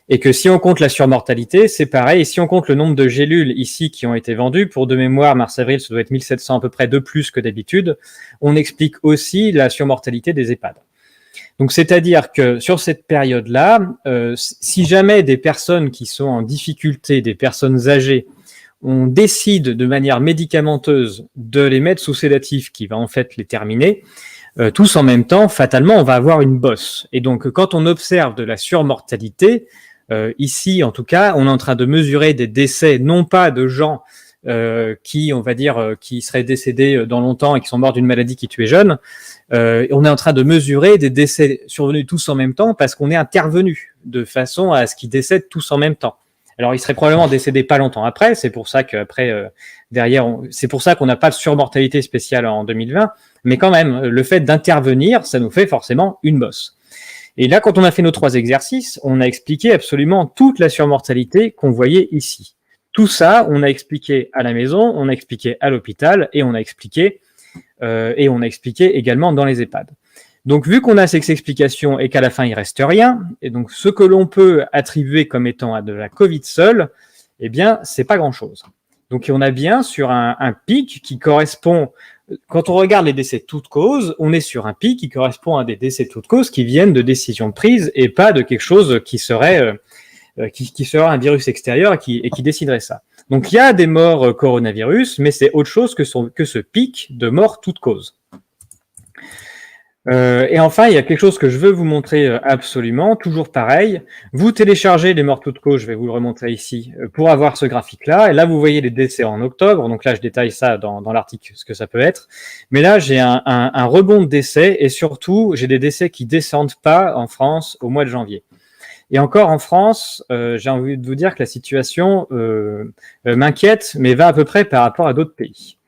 Et que si on compte la surmortalité, c'est pareil. Et si on compte le nombre de gélules ici qui ont été vendues, pour de mémoire, mars-avril, ça doit être 1700 à peu près de plus que d'habitude, on explique aussi la surmortalité des EHPAD. Donc c'est-à-dire que sur cette période-là, si jamais des personnes qui sont en difficulté, des personnes âgées, on décide de manière médicamenteuse de les mettre sous sédatif qui va en fait les terminer, tous en même temps, fatalement, on va avoir une bosse. Et donc, quand on observe de la surmortalité, ici, en tout cas, on est en train de mesurer des décès, non pas de gens qui, on va dire, qui seraient décédés dans longtemps et qui sont morts d'une maladie qui tuait jeune. On est en train de mesurer des décès survenus tous en même temps parce qu'on est intervenu de façon à ce qu'ils décèdent tous en même temps. Alors, il serait probablement décédé pas longtemps après. C'est pour ça qu'après, derrière, c'est pour ça qu'on n'a pas de surmortalité spéciale en 2020. Mais quand même, le fait d'intervenir, ça nous fait forcément une bosse. Et là, quand on a fait nos 3 exercices, on a expliqué absolument toute la surmortalité qu'on voyait ici. Tout ça, on a expliqué à la maison, on a expliqué à l'hôpital et on a expliqué et on a expliqué également dans les EHPAD. Donc, vu qu'on a ces explications et qu'à la fin, il reste rien, et donc ce que l'on peut attribuer comme étant à de la Covid seule, eh bien, c'est pas grand-chose. Donc, on a bien sur un pic qui correspond, quand on regarde les décès toutes causes, on est sur un pic qui correspond à des décès toutes causes qui viennent de décisions prises et pas de quelque chose qui serait un virus extérieur et qui déciderait ça. Donc, il y a des morts coronavirus, mais c'est autre chose que ce pic de morts toutes causes. Et enfin, il y a quelque chose que je veux vous montrer absolument, toujours pareil. Vous téléchargez les morts toutes causes, je vais vous le remontrer ici, pour avoir ce graphique-là. Et là, vous voyez les décès en octobre. Donc là, je détaille ça dans l'article, ce que ça peut être. Mais là, j'ai un rebond de décès et surtout, j'ai des décès qui descendent pas en France au mois de janvier. Et encore en France, j'ai envie de vous dire que la situation m'inquiète, mais va à peu près par rapport à d'autres pays.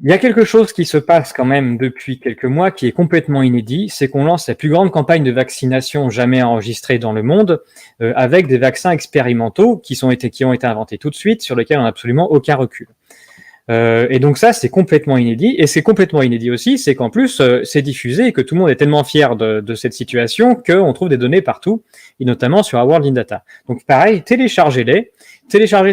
Il y a quelque chose qui se passe quand même depuis quelques mois qui est complètement inédit, c'est qu'on lance la plus grande campagne de vaccination jamais enregistrée dans le monde, avec des vaccins expérimentaux qui ont été inventés tout de suite, sur lesquels on n'a absolument aucun recul. Et donc ça, c'est complètement inédit. Et c'est complètement inédit aussi, c'est qu'en plus, c'est diffusé et que tout le monde est tellement fier de cette situation qu'on trouve des données partout, et notamment sur Our World in Data. Donc pareil, téléchargez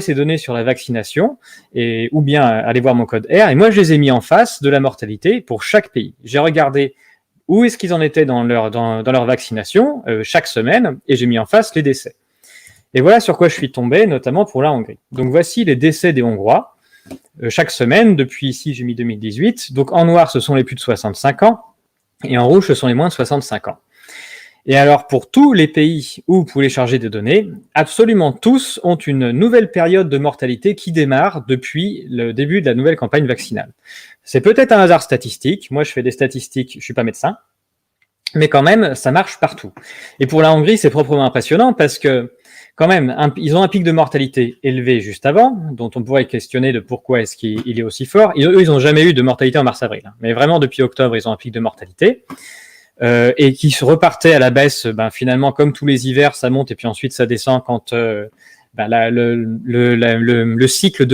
ces données sur la vaccination, ou bien allez voir mon code R. Et moi, je les ai mis en face de la mortalité pour chaque pays. J'ai regardé où est-ce qu'ils en étaient dans leur vaccination chaque semaine, et j'ai mis en face les décès. Et voilà sur quoi je suis tombé, notamment pour la Hongrie. Donc voici les décès des Hongrois. Chaque semaine, depuis ici j'ai mis 2018, donc en noir ce sont les plus de 65 ans, et en rouge ce sont les moins de 65 ans. Et alors pour tous les pays où vous pouvez charger des données, absolument tous ont une nouvelle période de mortalité qui démarre depuis le début de la nouvelle campagne vaccinale. C'est peut-être un hasard statistique, moi je fais des statistiques, je suis pas médecin, mais quand même ça marche partout. Et pour la Hongrie c'est proprement impressionnant parce que quand même, ils ont un pic de mortalité élevé juste avant, dont on pourrait questionner de pourquoi est-ce qu'il est aussi fort. Eux, ils n'ont jamais eu de mortalité en mars-avril, mais vraiment depuis octobre, ils ont un pic de mortalité et qui se repartait à la baisse. Finalement, comme tous les hivers, ça monte et puis ensuite ça descend quand le cycle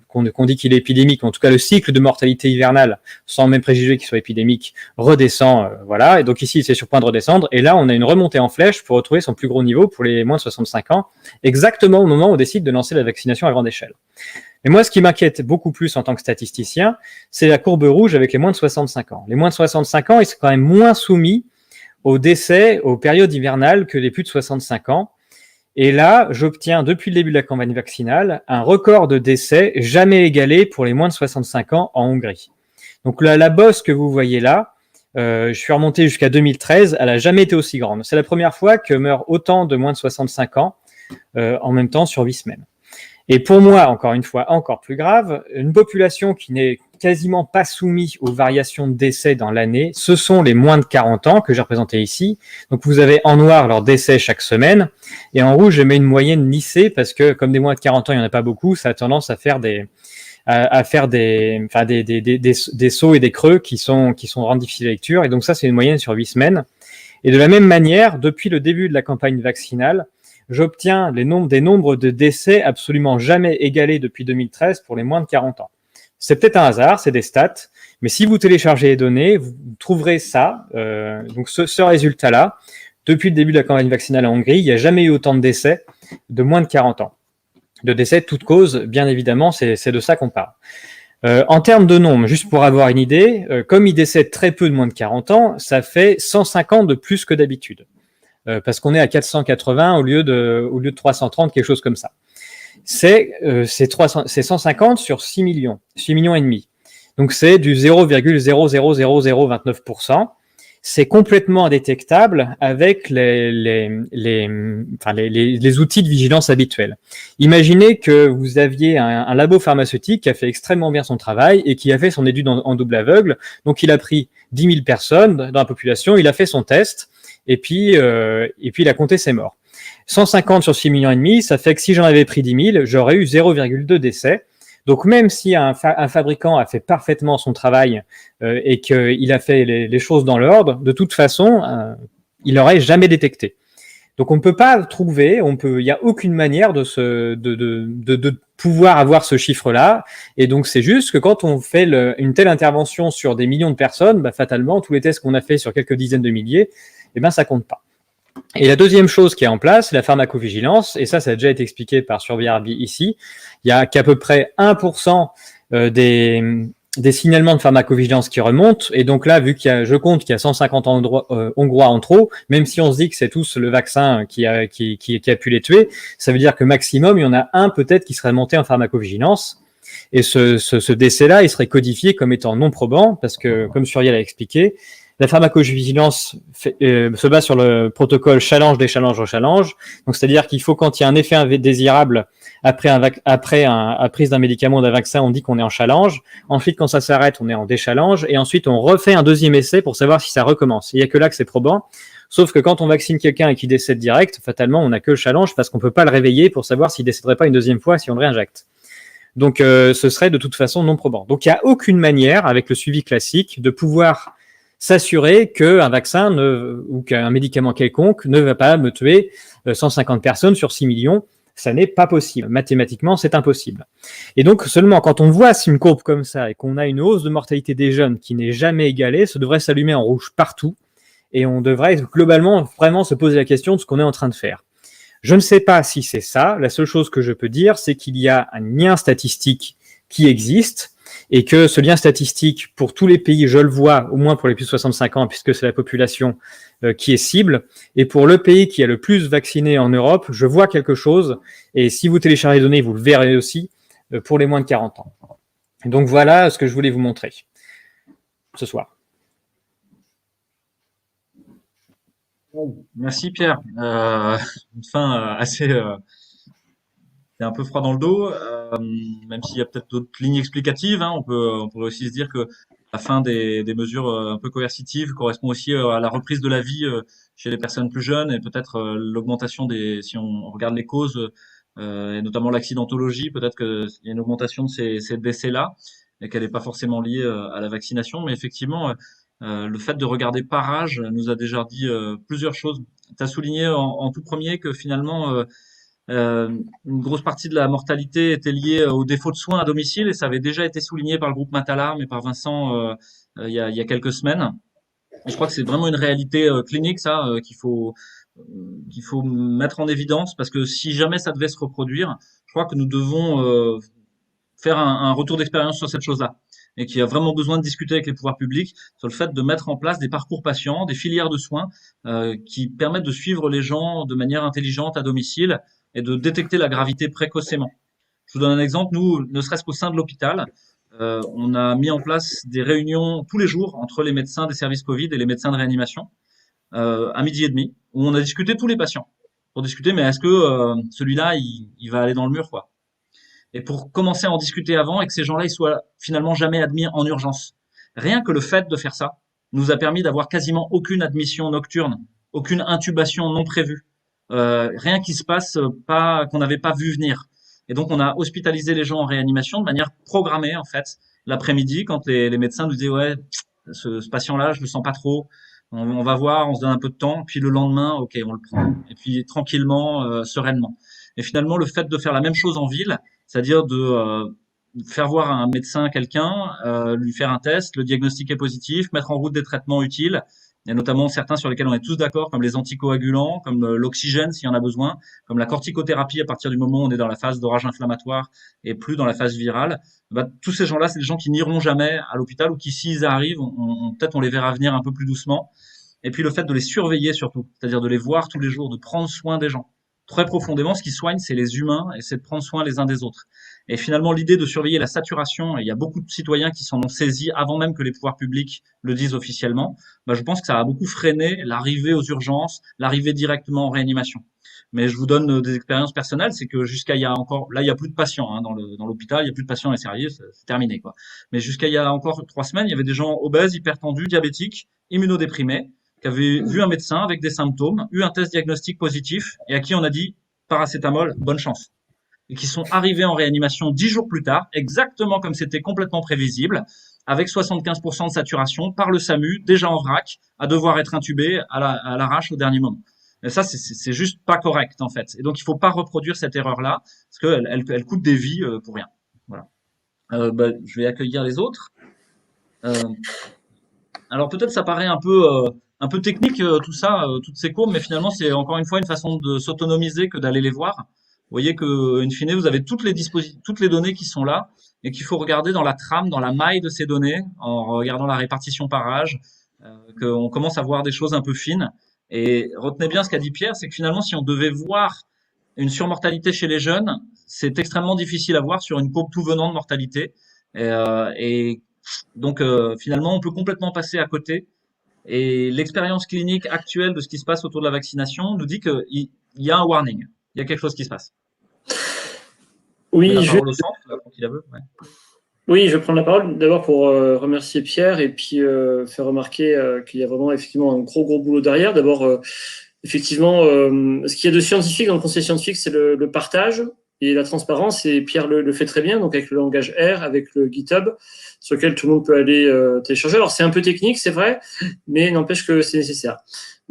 qu'on dit qu'il est épidémique, en tout cas le cycle de mortalité hivernale, sans même préjuger qu'il soit épidémique, redescend, voilà. Et donc ici, c'est sur point de redescendre. Et là, on a une remontée en flèche pour retrouver son plus gros niveau pour les moins de 65 ans, exactement au moment où on décide de lancer la vaccination à grande échelle. Mais moi, ce qui m'inquiète beaucoup plus en tant que statisticien, c'est la courbe rouge avec les moins de 65 ans. Les moins de 65 ans, ils sont quand même moins soumis aux décès, aux périodes hivernales que les plus de 65 ans. Et là, j'obtiens, depuis le début de la campagne vaccinale, un record de décès jamais égalé pour les moins de 65 ans en Hongrie. Donc la bosse que vous voyez là, je suis remonté jusqu'à 2013, elle n'a jamais été aussi grande. C'est la première fois que meurent autant de moins de 65 ans en même temps sur 8 semaines. Et pour moi, encore une fois, encore plus grave, une population qui n'est quasiment pas soumise aux variations de décès dans l'année, ce sont les moins de 40 ans que j'ai représentés ici. Donc vous avez en noir leurs décès chaque semaine, et en rouge, je mets une moyenne lissée parce que comme des moins de 40 ans, il n'y en a pas beaucoup, ça a tendance à faire des sauts et des creux qui sont vraiment difficiles à lecture. Et donc ça, c'est une moyenne sur 8 semaines. Et de la même manière, depuis le début de la campagne vaccinale, j'obtiens des nombres de décès absolument jamais égalés depuis 2013 pour les moins de 40 ans. C'est peut-être un hasard, c'est des stats, mais si vous téléchargez les données, vous trouverez ça, donc ce résultat-là. Depuis le début de la campagne vaccinale en Hongrie, il n'y a jamais eu autant de décès de moins de 40 ans. De décès de toutes causes, bien évidemment, c'est de ça qu'on parle. En termes de nombre, juste pour avoir une idée, comme il décède très peu de moins de 40 ans, ça fait 150 de plus que d'habitude. Parce qu'on est à 480 au lieu de 330, quelque chose comme ça. C'est 150 sur 6 millions et demi. Donc c'est du 0,000029%. C'est complètement indétectable avec les outils de vigilance habituels. Imaginez que vous aviez un labo pharmaceutique qui a fait extrêmement bien son travail et qui a fait son étude en double aveugle. Donc il a pris 10 000 personnes dans la population, il a fait son test, et puis il a compté ses morts. 150 sur 6 millions et demi, ça fait que si j'en avais pris 10 000, j'aurais eu 0,2 décès. Donc même si un fabricant a fait parfaitement son travail et qu'il a fait les choses dans l'ordre, de toute façon, il n'aurait jamais détecté. Donc on ne peut pas trouver, il n'y a aucune manière de pouvoir avoir ce chiffre-là. Et donc, c'est juste que quand on fait une telle intervention sur des millions de personnes, bah, fatalement, tous les tests qu'on a fait sur quelques dizaines de milliers, eh ben, ça compte pas. Et la deuxième chose qui est en place, c'est la pharmacovigilance. Et ça a déjà été expliqué par Survie ici. Il y a qu'à peu près 1% des signalements de pharmacovigilance qui remontent. Et donc là, vu je compte qu'il y a 150 Hongrois en trop, même si on se dit que c'est tous le vaccin qui a pu les tuer, ça veut dire que maximum, il y en a un peut-être qui serait monté en pharmacovigilance. Et ce décès-là, il serait codifié comme étant non probant, parce que, comme Suriel a expliqué, la pharmacovigilance se base sur le protocole challenge des challenges au challenge. Donc, c'est-à-dire qu'il faut, quand il y a un effet indésirable après la prise d'un médicament ou d'un vaccin, on dit qu'on est en challenge. Ensuite, quand ça s'arrête, on est en déchallenge. Et ensuite, on refait un deuxième essai pour savoir si ça recommence. Il n'y a que là que c'est probant. Sauf que quand on vaccine quelqu'un et qu'il décède direct, fatalement, on n'a que le challenge parce qu'on peut pas le réveiller pour savoir s'il décéderait pas une deuxième fois si on le réinjecte. Donc, ce serait de toute façon non probant. Donc, il n'y a aucune manière, avec le suivi classique, de pouvoir s'assurer qu'un vaccin ou qu'un médicament quelconque ne va pas me tuer 150 personnes sur 6 millions. Ça n'est pas possible. Mathématiquement, c'est impossible. Et donc, seulement quand on voit une courbe comme ça et qu'on a une hausse de mortalité des jeunes qui n'est jamais égalée, ça devrait s'allumer en rouge partout. Et on devrait globalement vraiment se poser la question de ce qu'on est en train de faire. Je ne sais pas si c'est ça. La seule chose que je peux dire, c'est qu'il y a un lien statistique qui existe et que ce lien statistique, pour tous les pays, je le vois, au moins pour les plus de 65 ans, puisque c'est la population qui est cible, et pour le pays qui a le plus vacciné en Europe, je vois quelque chose, et si vous téléchargez les données, vous le verrez aussi, pour les moins de 40 ans. Donc voilà ce que je voulais vous montrer ce soir. Merci Pierre. Une fin assez c'est un peu froid dans le dos, même s'il y a peut-être d'autres lignes explicatives. Hein, on pourrait aussi se dire que la fin des mesures un peu coercitives correspond aussi à la reprise de la vie chez les personnes plus jeunes et peut-être l'augmentation si on regarde les causes et notamment l'accidentologie, peut-être qu'il y a une augmentation de ces décès-là et qu'elle n'est pas forcément liée à la vaccination. Mais effectivement, le fait de regarder par âge nous a déjà dit plusieurs choses. Tu as souligné en tout premier que finalement une grosse partie de la mortalité était liée au défaut de soins à domicile et ça avait déjà été souligné par le groupe Matalarm et par Vincent il y a quelques semaines. Et je crois que c'est vraiment une réalité clinique ça qu'il faut mettre en évidence parce que si jamais ça devait se reproduire, je crois que nous devons faire un retour d'expérience sur cette chose-là et qu'il y a vraiment besoin de discuter avec les pouvoirs publics sur le fait de mettre en place des parcours patients, des filières de soins qui permettent de suivre les gens de manière intelligente à domicile et de détecter la gravité précocement. Je vous donne un exemple. Nous, ne serait-ce qu'au sein de l'hôpital, on a mis en place des réunions tous les jours entre les médecins des services Covid et les médecins de réanimation à 12h30, où on a discuté tous les patients pour discuter, mais est-ce que celui-là, il va aller dans le mur, quoi. Et pour commencer à en discuter avant et que ces gens-là, ils soient finalement jamais admis en urgence. Rien que le fait de faire ça nous a permis d'avoir quasiment aucune admission nocturne, aucune intubation non prévue. Rien qui se passe pas qu'on n'avait pas vu venir. Et donc on a hospitalisé les gens en réanimation de manière programmée en fait l'après-midi quand les médecins nous disaient ouais ce patient-là je le sens pas trop, on va voir, on se donne un peu de temps, puis le lendemain ok on le prend et puis tranquillement sereinement. Et finalement le fait de faire la même chose en ville, c'est-à-dire de faire voir à un médecin quelqu'un, lui faire un test, le diagnostiquer positif, mettre en route des traitements utiles. Il y a notamment certains sur lesquels on est tous d'accord, comme les anticoagulants, comme l'oxygène s'il y en a besoin, comme la corticothérapie à partir du moment où on est dans la phase d'orage inflammatoire et plus dans la phase virale. Bah, tous ces gens-là, c'est des gens qui n'iront jamais à l'hôpital ou qui, s'ils arrivent, peut-être on les verra venir un peu plus doucement. Et puis le fait de les surveiller surtout, c'est-à-dire de les voir tous les jours, de prendre soin des gens. Très profondément, ce qui soigne, c'est les humains et c'est de prendre soin les uns des autres. Et finalement, l'idée de surveiller la saturation, et il y a beaucoup de citoyens qui s'en ont saisi avant même que les pouvoirs publics le disent officiellement, bah, je pense que ça a beaucoup freiné l'arrivée aux urgences, l'arrivée directement en réanimation. Mais je vous donne des expériences personnelles, c'est que jusqu'à il y a encore, là il y a plus de patients hein, dans l'hôpital, il y a plus de patients dans les services, c'est terminé quoi. Mais jusqu'à il y a encore 3 semaines, il y avait des gens obèses, hypertendus, diabétiques, immunodéprimés, qui avaient vu un médecin avec des symptômes, eu un test diagnostic positif et à qui on a dit paracétamol, bonne chance. Et qui sont arrivés en réanimation 10 jours plus tard, exactement comme c'était complètement prévisible, avec 75% de saturation par le SAMU, déjà en vrac, à devoir être intubé à l'arrache au dernier moment. Et ça, c'est juste pas correct, en fait. Et donc, il faut pas reproduire cette erreur-là, parce qu'elle coûte des vies pour rien. Voilà. Je vais accueillir les autres. Euh, alors peut-être ça paraît un peu technique tout ça, toutes ces courbes, mais finalement c'est encore une fois une façon de s'autonomiser que d'aller les voir. Vous voyez que in fine vous avez toutes les données qui sont là et qu'il faut regarder dans la trame, dans la maille de ces données, en regardant la répartition par âge, qu'on commence à voir des choses un peu fines. Et retenez bien ce qu'a dit Pierre, c'est que finalement si on devait voir une surmortalité chez les jeunes, c'est extrêmement difficile à voir sur une courbe tout venant de mortalité. Et donc finalement, on peut complètement passer à côté. Et l'expérience clinique actuelle de ce qui se passe autour de la vaccination nous dit qu'il y a un warning, il y a quelque chose qui se passe. Je mets Oui, la parole au centre, là, quand il a veut. Ouais. oui, je vais prendre la parole d'abord pour remercier Pierre et puis faire remarquer qu'il y a vraiment effectivement un gros boulot derrière. D'abord, effectivement, ce qu'il y a de scientifique dans le conseil scientifique, c'est le partage et la transparence. Et Pierre le fait très bien, donc avec le langage R, avec le GitHub, sur lequel tout le monde peut aller télécharger. Alors, c'est un peu technique, c'est vrai, mais n'empêche que c'est nécessaire.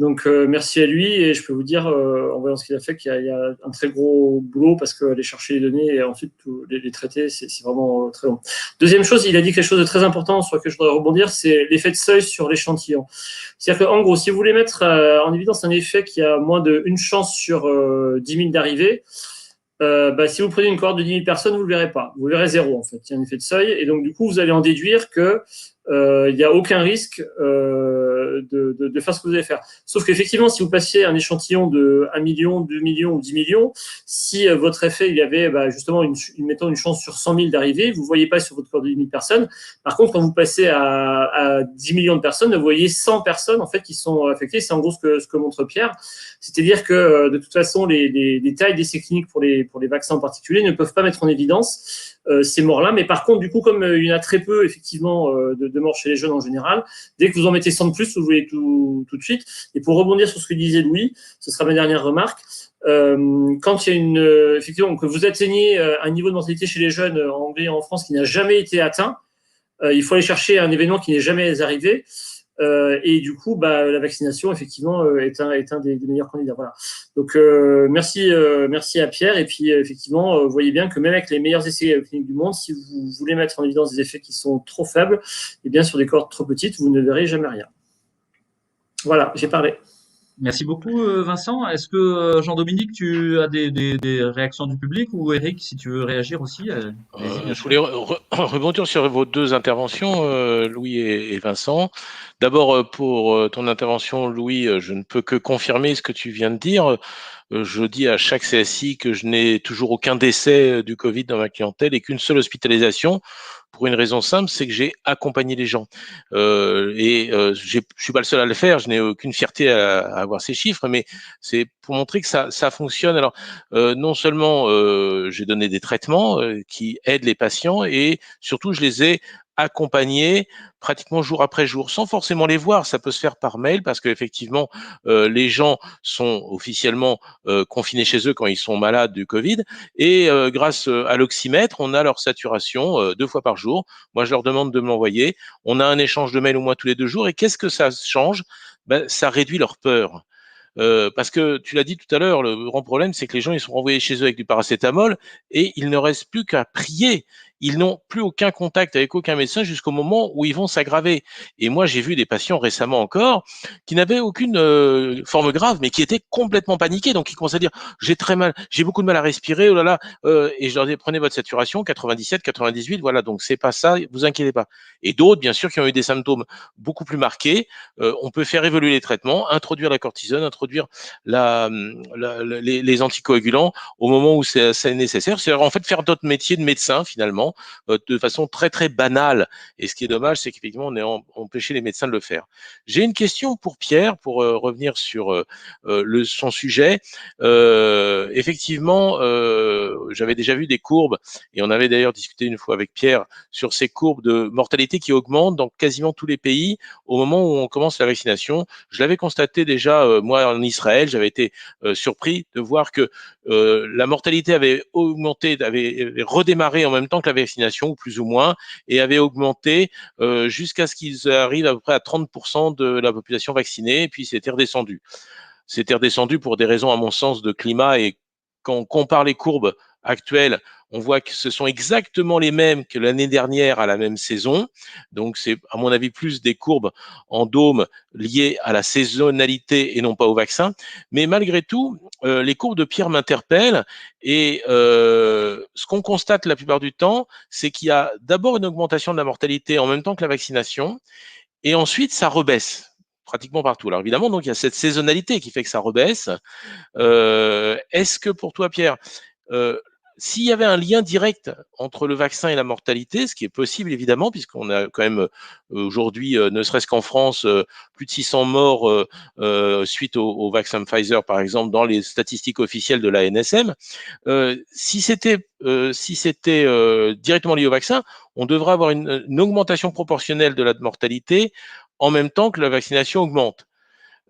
Donc, merci à lui et je peux vous dire, en voyant ce qu'il a fait, qu'il y a un très gros boulot parce qu'aller chercher les données et ensuite les traiter, c'est vraiment très long. Deuxième chose, il a dit quelque chose de très important sur lequel je voudrais rebondir, c'est l'effet de seuil sur l'échantillon. C'est-à-dire qu'en gros, si vous voulez mettre en évidence un effet qui a moins d'une chance sur 10 000 d'arriver, si vous prenez une cohorte de 10 000 personnes, vous ne le verrez pas. Vous verrez zéro, en fait. Il y a un effet de seuil. Et donc, du coup, vous allez en déduire que il n'y a aucun risque de faire ce que vous allez faire. Sauf qu'effectivement, si vous passiez un échantillon de 1 million, 2 millions ou 10 millions, si votre effet, il y avait justement mettons une chance sur 100 000 d'arriver, vous ne voyez pas sur votre cohorte de 10 000 personnes. Par contre, quand vous passez à 10 millions de personnes, vous voyez 100 personnes en fait qui sont affectées. C'est en gros ce que montre Pierre. C'est-à-dire que de toute façon, les tailles d'essais cliniques pour les vaccins en particulier ne peuvent pas mettre en évidence ces morts-là. Mais par contre, du coup, comme il y en a très peu, effectivement, de morts chez les jeunes en général, dès que vous en mettez 100 de plus, vous voyez tout de suite. Et pour rebondir sur ce que disait Louis, ce sera ma dernière remarque, quand il y a effectivement, que vous atteignez un niveau de mortalité chez les jeunes en Hongrie et en France qui n'a jamais été atteint, il faut aller chercher un événement qui n'est jamais arrivé. Et du coup, la vaccination, effectivement, est un des meilleurs candidats. Voilà. Donc, merci à Pierre. Et puis, effectivement, vous voyez bien que même avec les meilleurs essais cliniques du monde, si vous voulez mettre en évidence des effets qui sont trop faibles, et bien sur des cohortes trop petites, vous ne verrez jamais rien. Voilà, j'ai parlé. Merci beaucoup Vincent. Est-ce que Jean-Dominique, tu as des réactions du public ou Eric, si tu veux réagir aussi je voulais rebondir sur vos deux interventions, Louis et Vincent. D'abord, pour ton intervention, Louis, je ne peux que confirmer ce que tu viens de dire. Je dis à chaque CSI que je n'ai toujours aucun décès du Covid dans ma clientèle et qu'une seule hospitalisation, pour une raison simple, c'est que j'ai accompagné les gens. Je suis pas le seul à le faire, je n'ai aucune fierté à avoir ces chiffres, mais c'est pour montrer que ça fonctionne. Alors, non seulement j'ai donné des traitements qui aident les patients, et surtout, je les ai accompagnés pratiquement jour après jour, sans forcément les voir. Ça peut se faire par mail parce qu'effectivement, les gens sont officiellement confinés chez eux quand ils sont malades du Covid, et grâce à l'oxymètre, on a leur saturation 2 fois par jour. Moi, je leur demande de me l'envoyer. On a un échange de mails au moins tous les 2 jours. Et qu'est-ce que ça change? Ça réduit leur peur. Parce que tu l'as dit tout à l'heure, le grand problème, c'est que les gens, ils sont renvoyés chez eux avec du paracétamol et il ne reste plus qu'à prier. Ils n'ont plus aucun contact avec aucun médecin jusqu'au moment où ils vont s'aggraver. Et moi, j'ai vu des patients récemment encore qui n'avaient aucune forme grave, mais qui étaient complètement paniqués. Donc, ils commençaient à dire, j'ai très mal, j'ai beaucoup de mal à respirer, oh là là. Et je leur dis, prenez votre saturation, 97, 98, voilà. Donc, c'est pas ça, vous inquiétez pas. Et d'autres, bien sûr, qui ont eu des symptômes beaucoup plus marqués. On peut faire évoluer les traitements, introduire la cortisone, introduire les anticoagulants au moment où c'est nécessaire. C'est en fait faire d'autres métiers de médecin finalement, de façon très très banale. Et ce qui est dommage, c'est qu'effectivement on est empêché les médecins de le faire. J'ai une question pour Pierre, pour revenir sur son sujet. Effectivement, j'avais déjà vu des courbes, et on avait d'ailleurs discuté une fois avec Pierre sur ces courbes de mortalité qui augmentent dans quasiment tous les pays au moment où on commence la vaccination. Je l'avais constaté déjà, moi, en Israël, j'avais été surpris de voir que la mortalité avait augmenté, avait redémarré en même temps que la vaccination, ou plus ou moins, et avait augmenté jusqu'à ce qu'ils arrivent à peu près à 30% de la population vaccinée, et puis c'était redescendu. c'était redescendu pour des raisons, à mon sens, de climat. Et quand on compare les courbes actuelles, on voit que ce sont exactement les mêmes que l'année dernière à la même saison. Donc, c'est, à mon avis, plus des courbes en dôme liées à la saisonnalité et non pas au vaccin. Mais malgré tout, les courbes de Pierre m'interpellent. Et ce qu'on constate la plupart du temps, c'est qu'il y a d'abord une augmentation de la mortalité en même temps que la vaccination. Et ensuite, ça rebaisse pratiquement partout. Alors évidemment, donc il y a cette saisonnalité qui fait que ça rebaisse. Est-ce que pour toi, Pierre, s'il y avait un lien direct entre le vaccin et la mortalité, ce qui est possible évidemment, puisqu'on a quand même aujourd'hui, ne serait-ce qu'en France, plus de 600 morts suite au vaccin Pfizer, par exemple, dans les statistiques officielles de la NSM, si c'était directement lié au vaccin, on devrait avoir une augmentation proportionnelle de la mortalité en même temps que la vaccination augmente.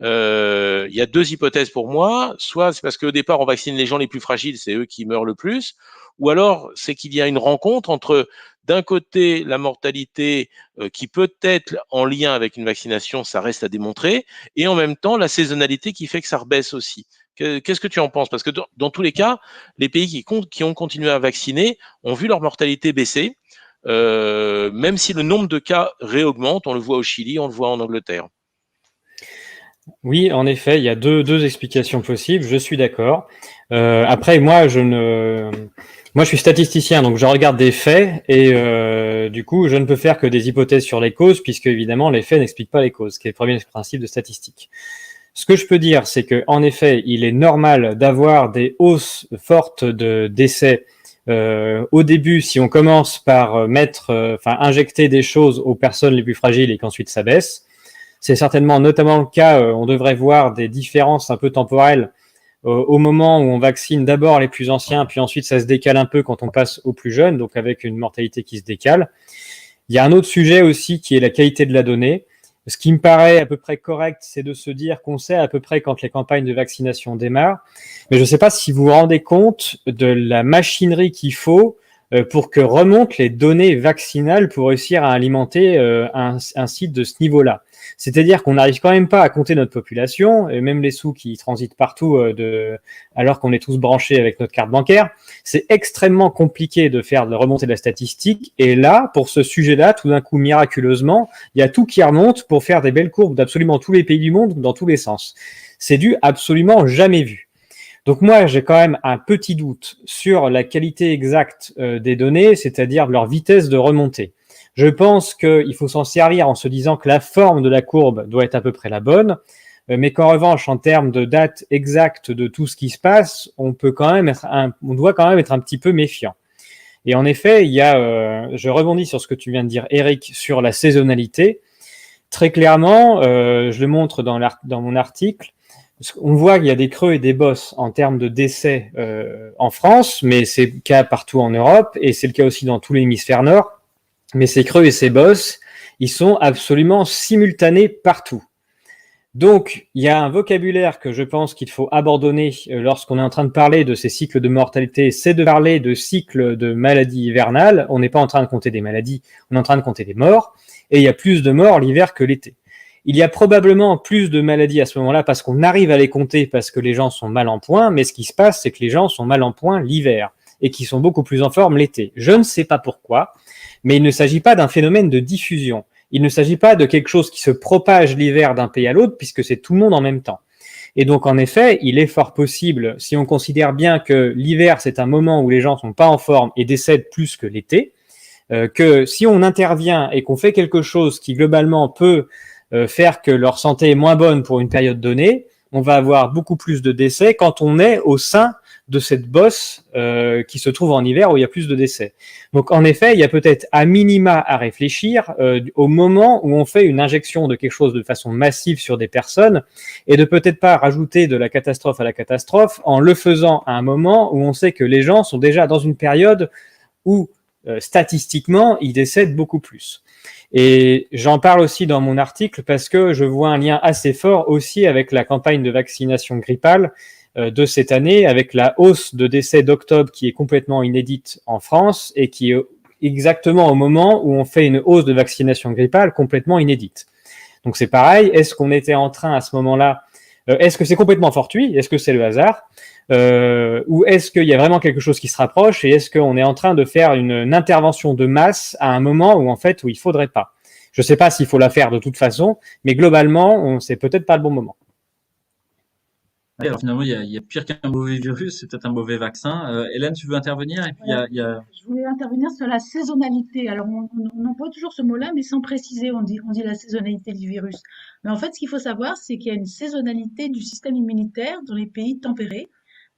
Il y a deux hypothèses pour moi. Soit c'est parce qu'au départ, on vaccine les gens les plus fragiles, c'est eux qui meurent le plus. Ou alors, c'est qu'il y a une rencontre entre, d'un côté, la mortalité qui peut être en lien avec une vaccination, ça reste à démontrer, et en même temps, la saisonnalité qui fait que ça rebaisse aussi. Qu'est-ce que tu en penses? Parce que dans tous les cas, les pays qui ont continué à vacciner ont vu leur mortalité baisser, même si le nombre de cas réaugmente. On le voit au Chili, on le voit en Angleterre. Oui, en effet, il y a deux explications possibles, je suis d'accord. Après, moi, je suis statisticien, donc je regarde des faits et du coup, je ne peux faire que des hypothèses sur les causes, puisque évidemment, les faits n'expliquent pas les causes, ce qui est le premier principe de statistique. Ce que je peux dire, c'est que en effet, il est normal d'avoir des hausses fortes de décès au début, si on commence par injecter des choses aux personnes les plus fragiles et qu'ensuite ça baisse. C'est certainement notamment le cas, on devrait voir des différences un peu temporelles au moment où on vaccine d'abord les plus anciens, puis ensuite ça se décale un peu quand on passe aux plus jeunes, donc avec une mortalité qui se décale. Il y a un autre sujet aussi qui est la qualité de la donnée. Ce qui me paraît à peu près correct, c'est de se dire qu'on sait à peu près quand les campagnes de vaccination démarrent, mais je ne sais pas si vous vous rendez compte de la machinerie qu'il faut pour que remontent les données vaccinales pour réussir à alimenter un site de ce niveau-là. C'est-à-dire qu'on n'arrive quand même pas à compter notre population, et même les sous qui transitent partout alors qu'on est tous branchés avec notre carte bancaire. C'est extrêmement compliqué de remonter la statistique. Et là, pour ce sujet-là, tout d'un coup, miraculeusement, il y a tout qui remonte pour faire des belles courbes d'absolument tous les pays du monde dans tous les sens. C'est du absolument jamais vu. Donc moi, j'ai quand même un petit doute sur la qualité exacte des données, c'est-à-dire leur vitesse de remontée. Je pense qu'il faut s'en servir en se disant que la forme de la courbe doit être à peu près la bonne, mais qu'en revanche, en termes de date exacte de tout ce qui se passe, on doit quand même être un petit peu méfiant. Et en effet, je rebondis sur ce que tu viens de dire, Eric, sur la saisonnalité. Très clairement, je le montre dans mon article, on voit qu'il y a des creux et des bosses en termes de décès en France, mais c'est le cas partout en Europe, et c'est le cas aussi dans tout l'hémisphère nord. Mais ces creux et ces bosses, ils sont absolument simultanés partout. Donc, il y a un vocabulaire que je pense qu'il faut abandonner lorsqu'on est en train de parler de ces cycles de mortalité, c'est de parler de cycles de maladies hivernales. On n'est pas en train de compter des maladies, on est en train de compter des morts, et il y a plus de morts l'hiver que l'été. Il y a probablement plus de maladies à ce moment-là parce qu'on arrive à les compter parce que les gens sont mal en point, mais ce qui se passe, c'est que les gens sont mal en point l'hiver et qui sont beaucoup plus en forme l'été. Je ne sais pas pourquoi, mais il ne s'agit pas d'un phénomène de diffusion. Il ne s'agit pas de quelque chose qui se propage l'hiver d'un pays à l'autre, puisque c'est tout le monde en même temps. Et donc, en effet, il est fort possible, si on considère bien que l'hiver, c'est un moment où les gens sont pas en forme et décèdent plus que l'été, que si on intervient et qu'on fait quelque chose qui, globalement, peut faire que leur santé est moins bonne pour une période donnée, on va avoir beaucoup plus de décès quand on est au sein de cette bosse qui se trouve en hiver où il y a plus de décès. Donc en effet, il y a peut-être à minima à réfléchir au moment où on fait une injection de quelque chose de façon massive sur des personnes et de peut-être pas rajouter de la catastrophe à la catastrophe en le faisant à un moment où on sait que les gens sont déjà dans une période où statistiquement, ils décèdent beaucoup plus. Et j'en parle aussi dans mon article parce que je vois un lien assez fort aussi avec la campagne de vaccination grippale de cette année, avec la hausse de décès d'octobre qui est complètement inédite en France et qui est exactement au moment où on fait une hausse de vaccination grippale complètement inédite. Donc c'est pareil, est-ce qu'on était en train à ce moment-là Est-ce que c'est complètement fortuit? Est-ce que c'est le hasard? Ou est-ce qu'il y a vraiment quelque chose qui se rapproche et est-ce qu'on est en train de faire une intervention de masse à un moment où en fait où il faudrait pas? Je ne sais pas s'il faut la faire de toute façon, mais globalement, c'est peut-être pas le bon moment. Ouais, alors finalement, il y a pire qu'un mauvais virus, c'est peut-être un mauvais vaccin. Hélène, tu veux intervenir? Et puis Je voulais intervenir sur la saisonnalité. Alors, on emploie toujours ce mot-là, mais sans préciser, on dit la saisonnalité du virus. Mais en fait, ce qu'il faut savoir, c'est qu'il y a une saisonnalité du système immunitaire dans les pays tempérés.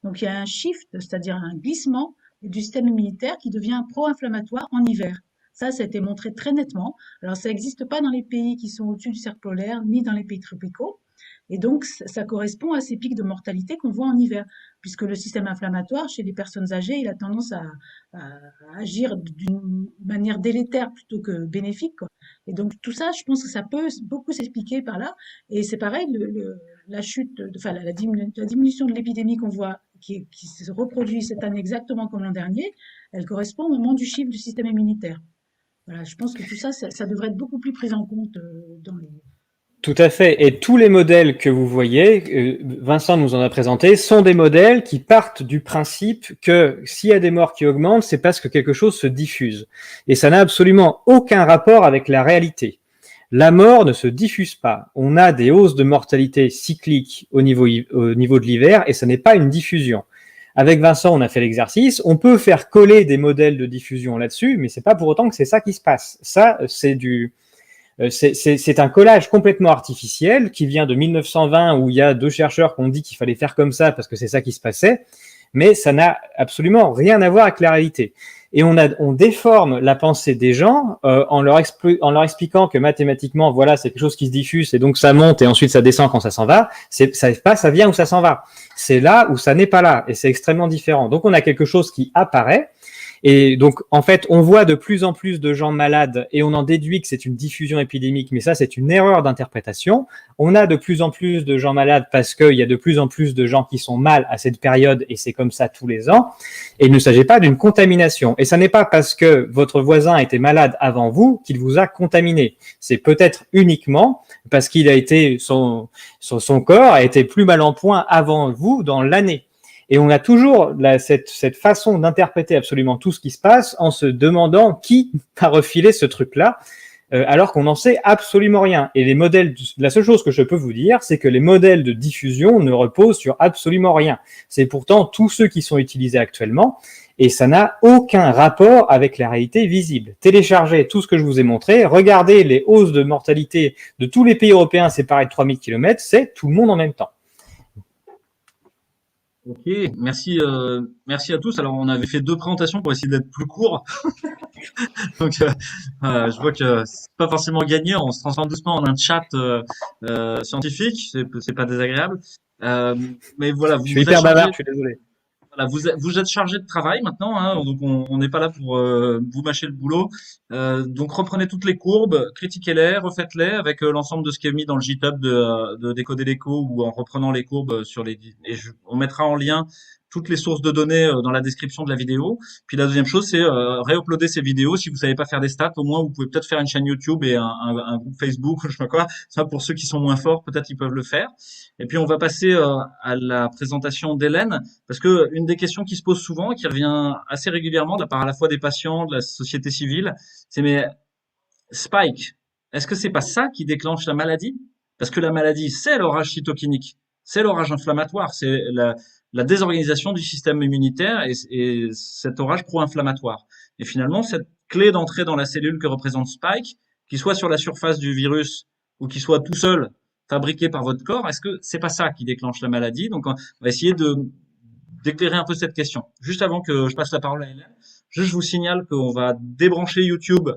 Donc, il y a un shift, c'est-à-dire un glissement du système immunitaire qui devient pro-inflammatoire en hiver. Ça a été montré très nettement. Alors, ça n'existe pas dans les pays qui sont au-dessus du cercle polaire, ni dans les pays tropicaux. Et donc, ça correspond à ces pics de mortalité qu'on voit en hiver, puisque le système inflammatoire chez les personnes âgées, il a tendance à agir d'une manière délétère plutôt que bénéfique, quoi. Et donc, tout ça, je pense que ça peut beaucoup s'expliquer par là. Et c'est pareil, la chute, enfin, la diminution de l'épidémie qu'on voit, qui se reproduit cette année exactement comme l'an dernier, elle correspond au moment du chiffre du système immunitaire. Voilà, je pense que tout ça, ça devrait être beaucoup plus pris en compte dans les. Tout à fait. Et tous les modèles que vous voyez, Vincent nous en a présenté, sont des modèles qui partent du principe que s'il y a des morts qui augmentent, c'est parce que quelque chose se diffuse. Et ça n'a absolument aucun rapport avec la réalité. La mort ne se diffuse pas. On a des hausses de mortalité cycliques au niveau de l'hiver et ce n'est pas une diffusion. Avec Vincent, on a fait l'exercice. On peut faire coller des modèles de diffusion là-dessus, mais c'est pas pour autant que c'est ça qui se passe. Ça, c'est un collage complètement artificiel qui vient de 1920 où il y a deux chercheurs qui ont dit qu'il fallait faire comme ça parce que c'est ça qui se passait, mais ça n'a absolument rien à voir avec la réalité. Et on déforme la pensée des gens en leur expliquant que mathématiquement, voilà, c'est quelque chose qui se diffuse et donc ça monte et ensuite ça descend quand ça s'en va. Ça vient où ça s'en va. C'est là où ça n'est pas là et c'est extrêmement différent. Donc on a quelque chose qui apparaît. Et donc, en fait, on voit de plus en plus de gens malades et on en déduit que c'est une diffusion épidémique, mais ça, c'est une erreur d'interprétation. On a de plus en plus de gens malades parce qu'il y a de plus en plus de gens qui sont mal à cette période et c'est comme ça tous les ans. Et il ne s'agit pas d'une contamination. Et ça n'est pas parce que votre voisin était malade avant vous qu'il vous a contaminé. C'est peut-être uniquement parce qu'il a été, son corps a été plus mal en point avant vous dans l'année. Et on a toujours cette façon d'interpréter absolument tout ce qui se passe en se demandant qui a refilé ce truc-là, alors qu'on n'en sait absolument rien. Et les modèles, la seule chose que je peux vous dire, c'est que les modèles de diffusion ne reposent sur absolument rien. C'est pourtant tous ceux qui sont utilisés actuellement, et ça n'a aucun rapport avec la réalité visible. Téléchargez tout ce que je vous ai montré, regardez les hausses de mortalité de tous les pays européens séparés de 3000 km, c'est tout le monde en même temps. Ok, merci à tous. Alors, on avait fait 2 présentations pour essayer d'être plus court. Donc, je vois que c'est pas forcément gagné. On se transforme doucement en un chat scientifique. C'est pas désagréable. Mais voilà, Je suis hyper bavard, je suis désolé. Voilà, vous êtes chargé de travail maintenant, hein, donc on n'est pas là pour vous mâcher le boulot. Donc reprenez toutes les courbes, critiquez-les, refaites-les avec l'ensemble de ce qui est mis dans le GitHub de Décoder l'écho ou en reprenant les courbes sur les on mettra en lien toutes les sources de données dans la description de la vidéo. Puis la deuxième chose, c'est réuploader ces vidéos. Si vous savez pas faire des stats, au moins vous pouvez peut-être faire une chaîne YouTube et un groupe Facebook, je sais pas quoi. Ça, pour ceux qui sont moins forts, peut-être ils peuvent le faire. Et puis on va passer à la présentation d'Hélène, parce que une des questions qui se pose souvent, qui revient assez régulièrement de la part à la fois des patients, de la société civile, c'est mais Spike, est-ce que c'est pas ça qui déclenche la maladie? Parce que la maladie, c'est l'orage cytokinique, c'est l'orage inflammatoire, c'est la désorganisation du système immunitaire et cet orage pro-inflammatoire. Et finalement, cette clé d'entrée dans la cellule que représente Spike, qu'il soit sur la surface du virus ou qu'il soit tout seul fabriqué par votre corps, est-ce que c'est pas ça qui déclenche la maladie? Donc, on va essayer d'éclairer un peu cette question. Juste avant que je passe la parole à Hélène, je vous signale qu'on va débrancher YouTube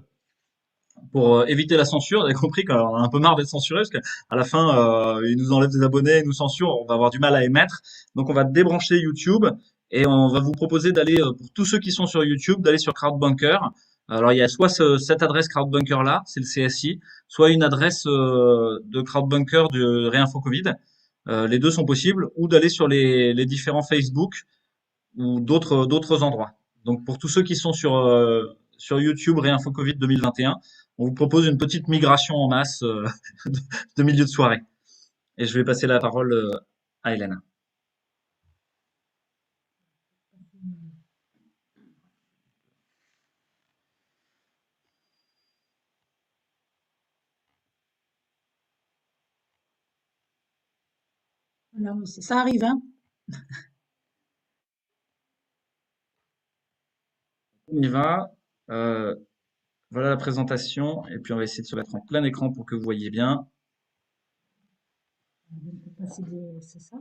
pour éviter la censure. Vous avez compris qu'on a un peu marre d'être censuré parce qu'à la fin, ils nous enlèvent des abonnés, ils nous censurent, on va avoir du mal à émettre. Donc on va débrancher YouTube et on va vous proposer d'aller, pour tous ceux qui sont sur YouTube, d'aller sur Crowdbunker. Alors il y a soit cette adresse Crowdbunker là, c'est le CSI, soit une adresse de Crowdbunker de Réinfo Covid. Les deux sont possibles, ou d'aller sur les différents Facebook ou d'autres endroits. Donc pour tous ceux qui sont sur YouTube Réinfo Covid 2021, on vous propose une petite migration en masse de milieu de soirée. et je vais passer la parole à Hélène. Voilà, ça arrive, hein. On y va. Euh, voilà la présentation, et puis on va essayer de se mettre en plein écran pour que vous voyez bien. Je ne peux pas céder, c'est ça.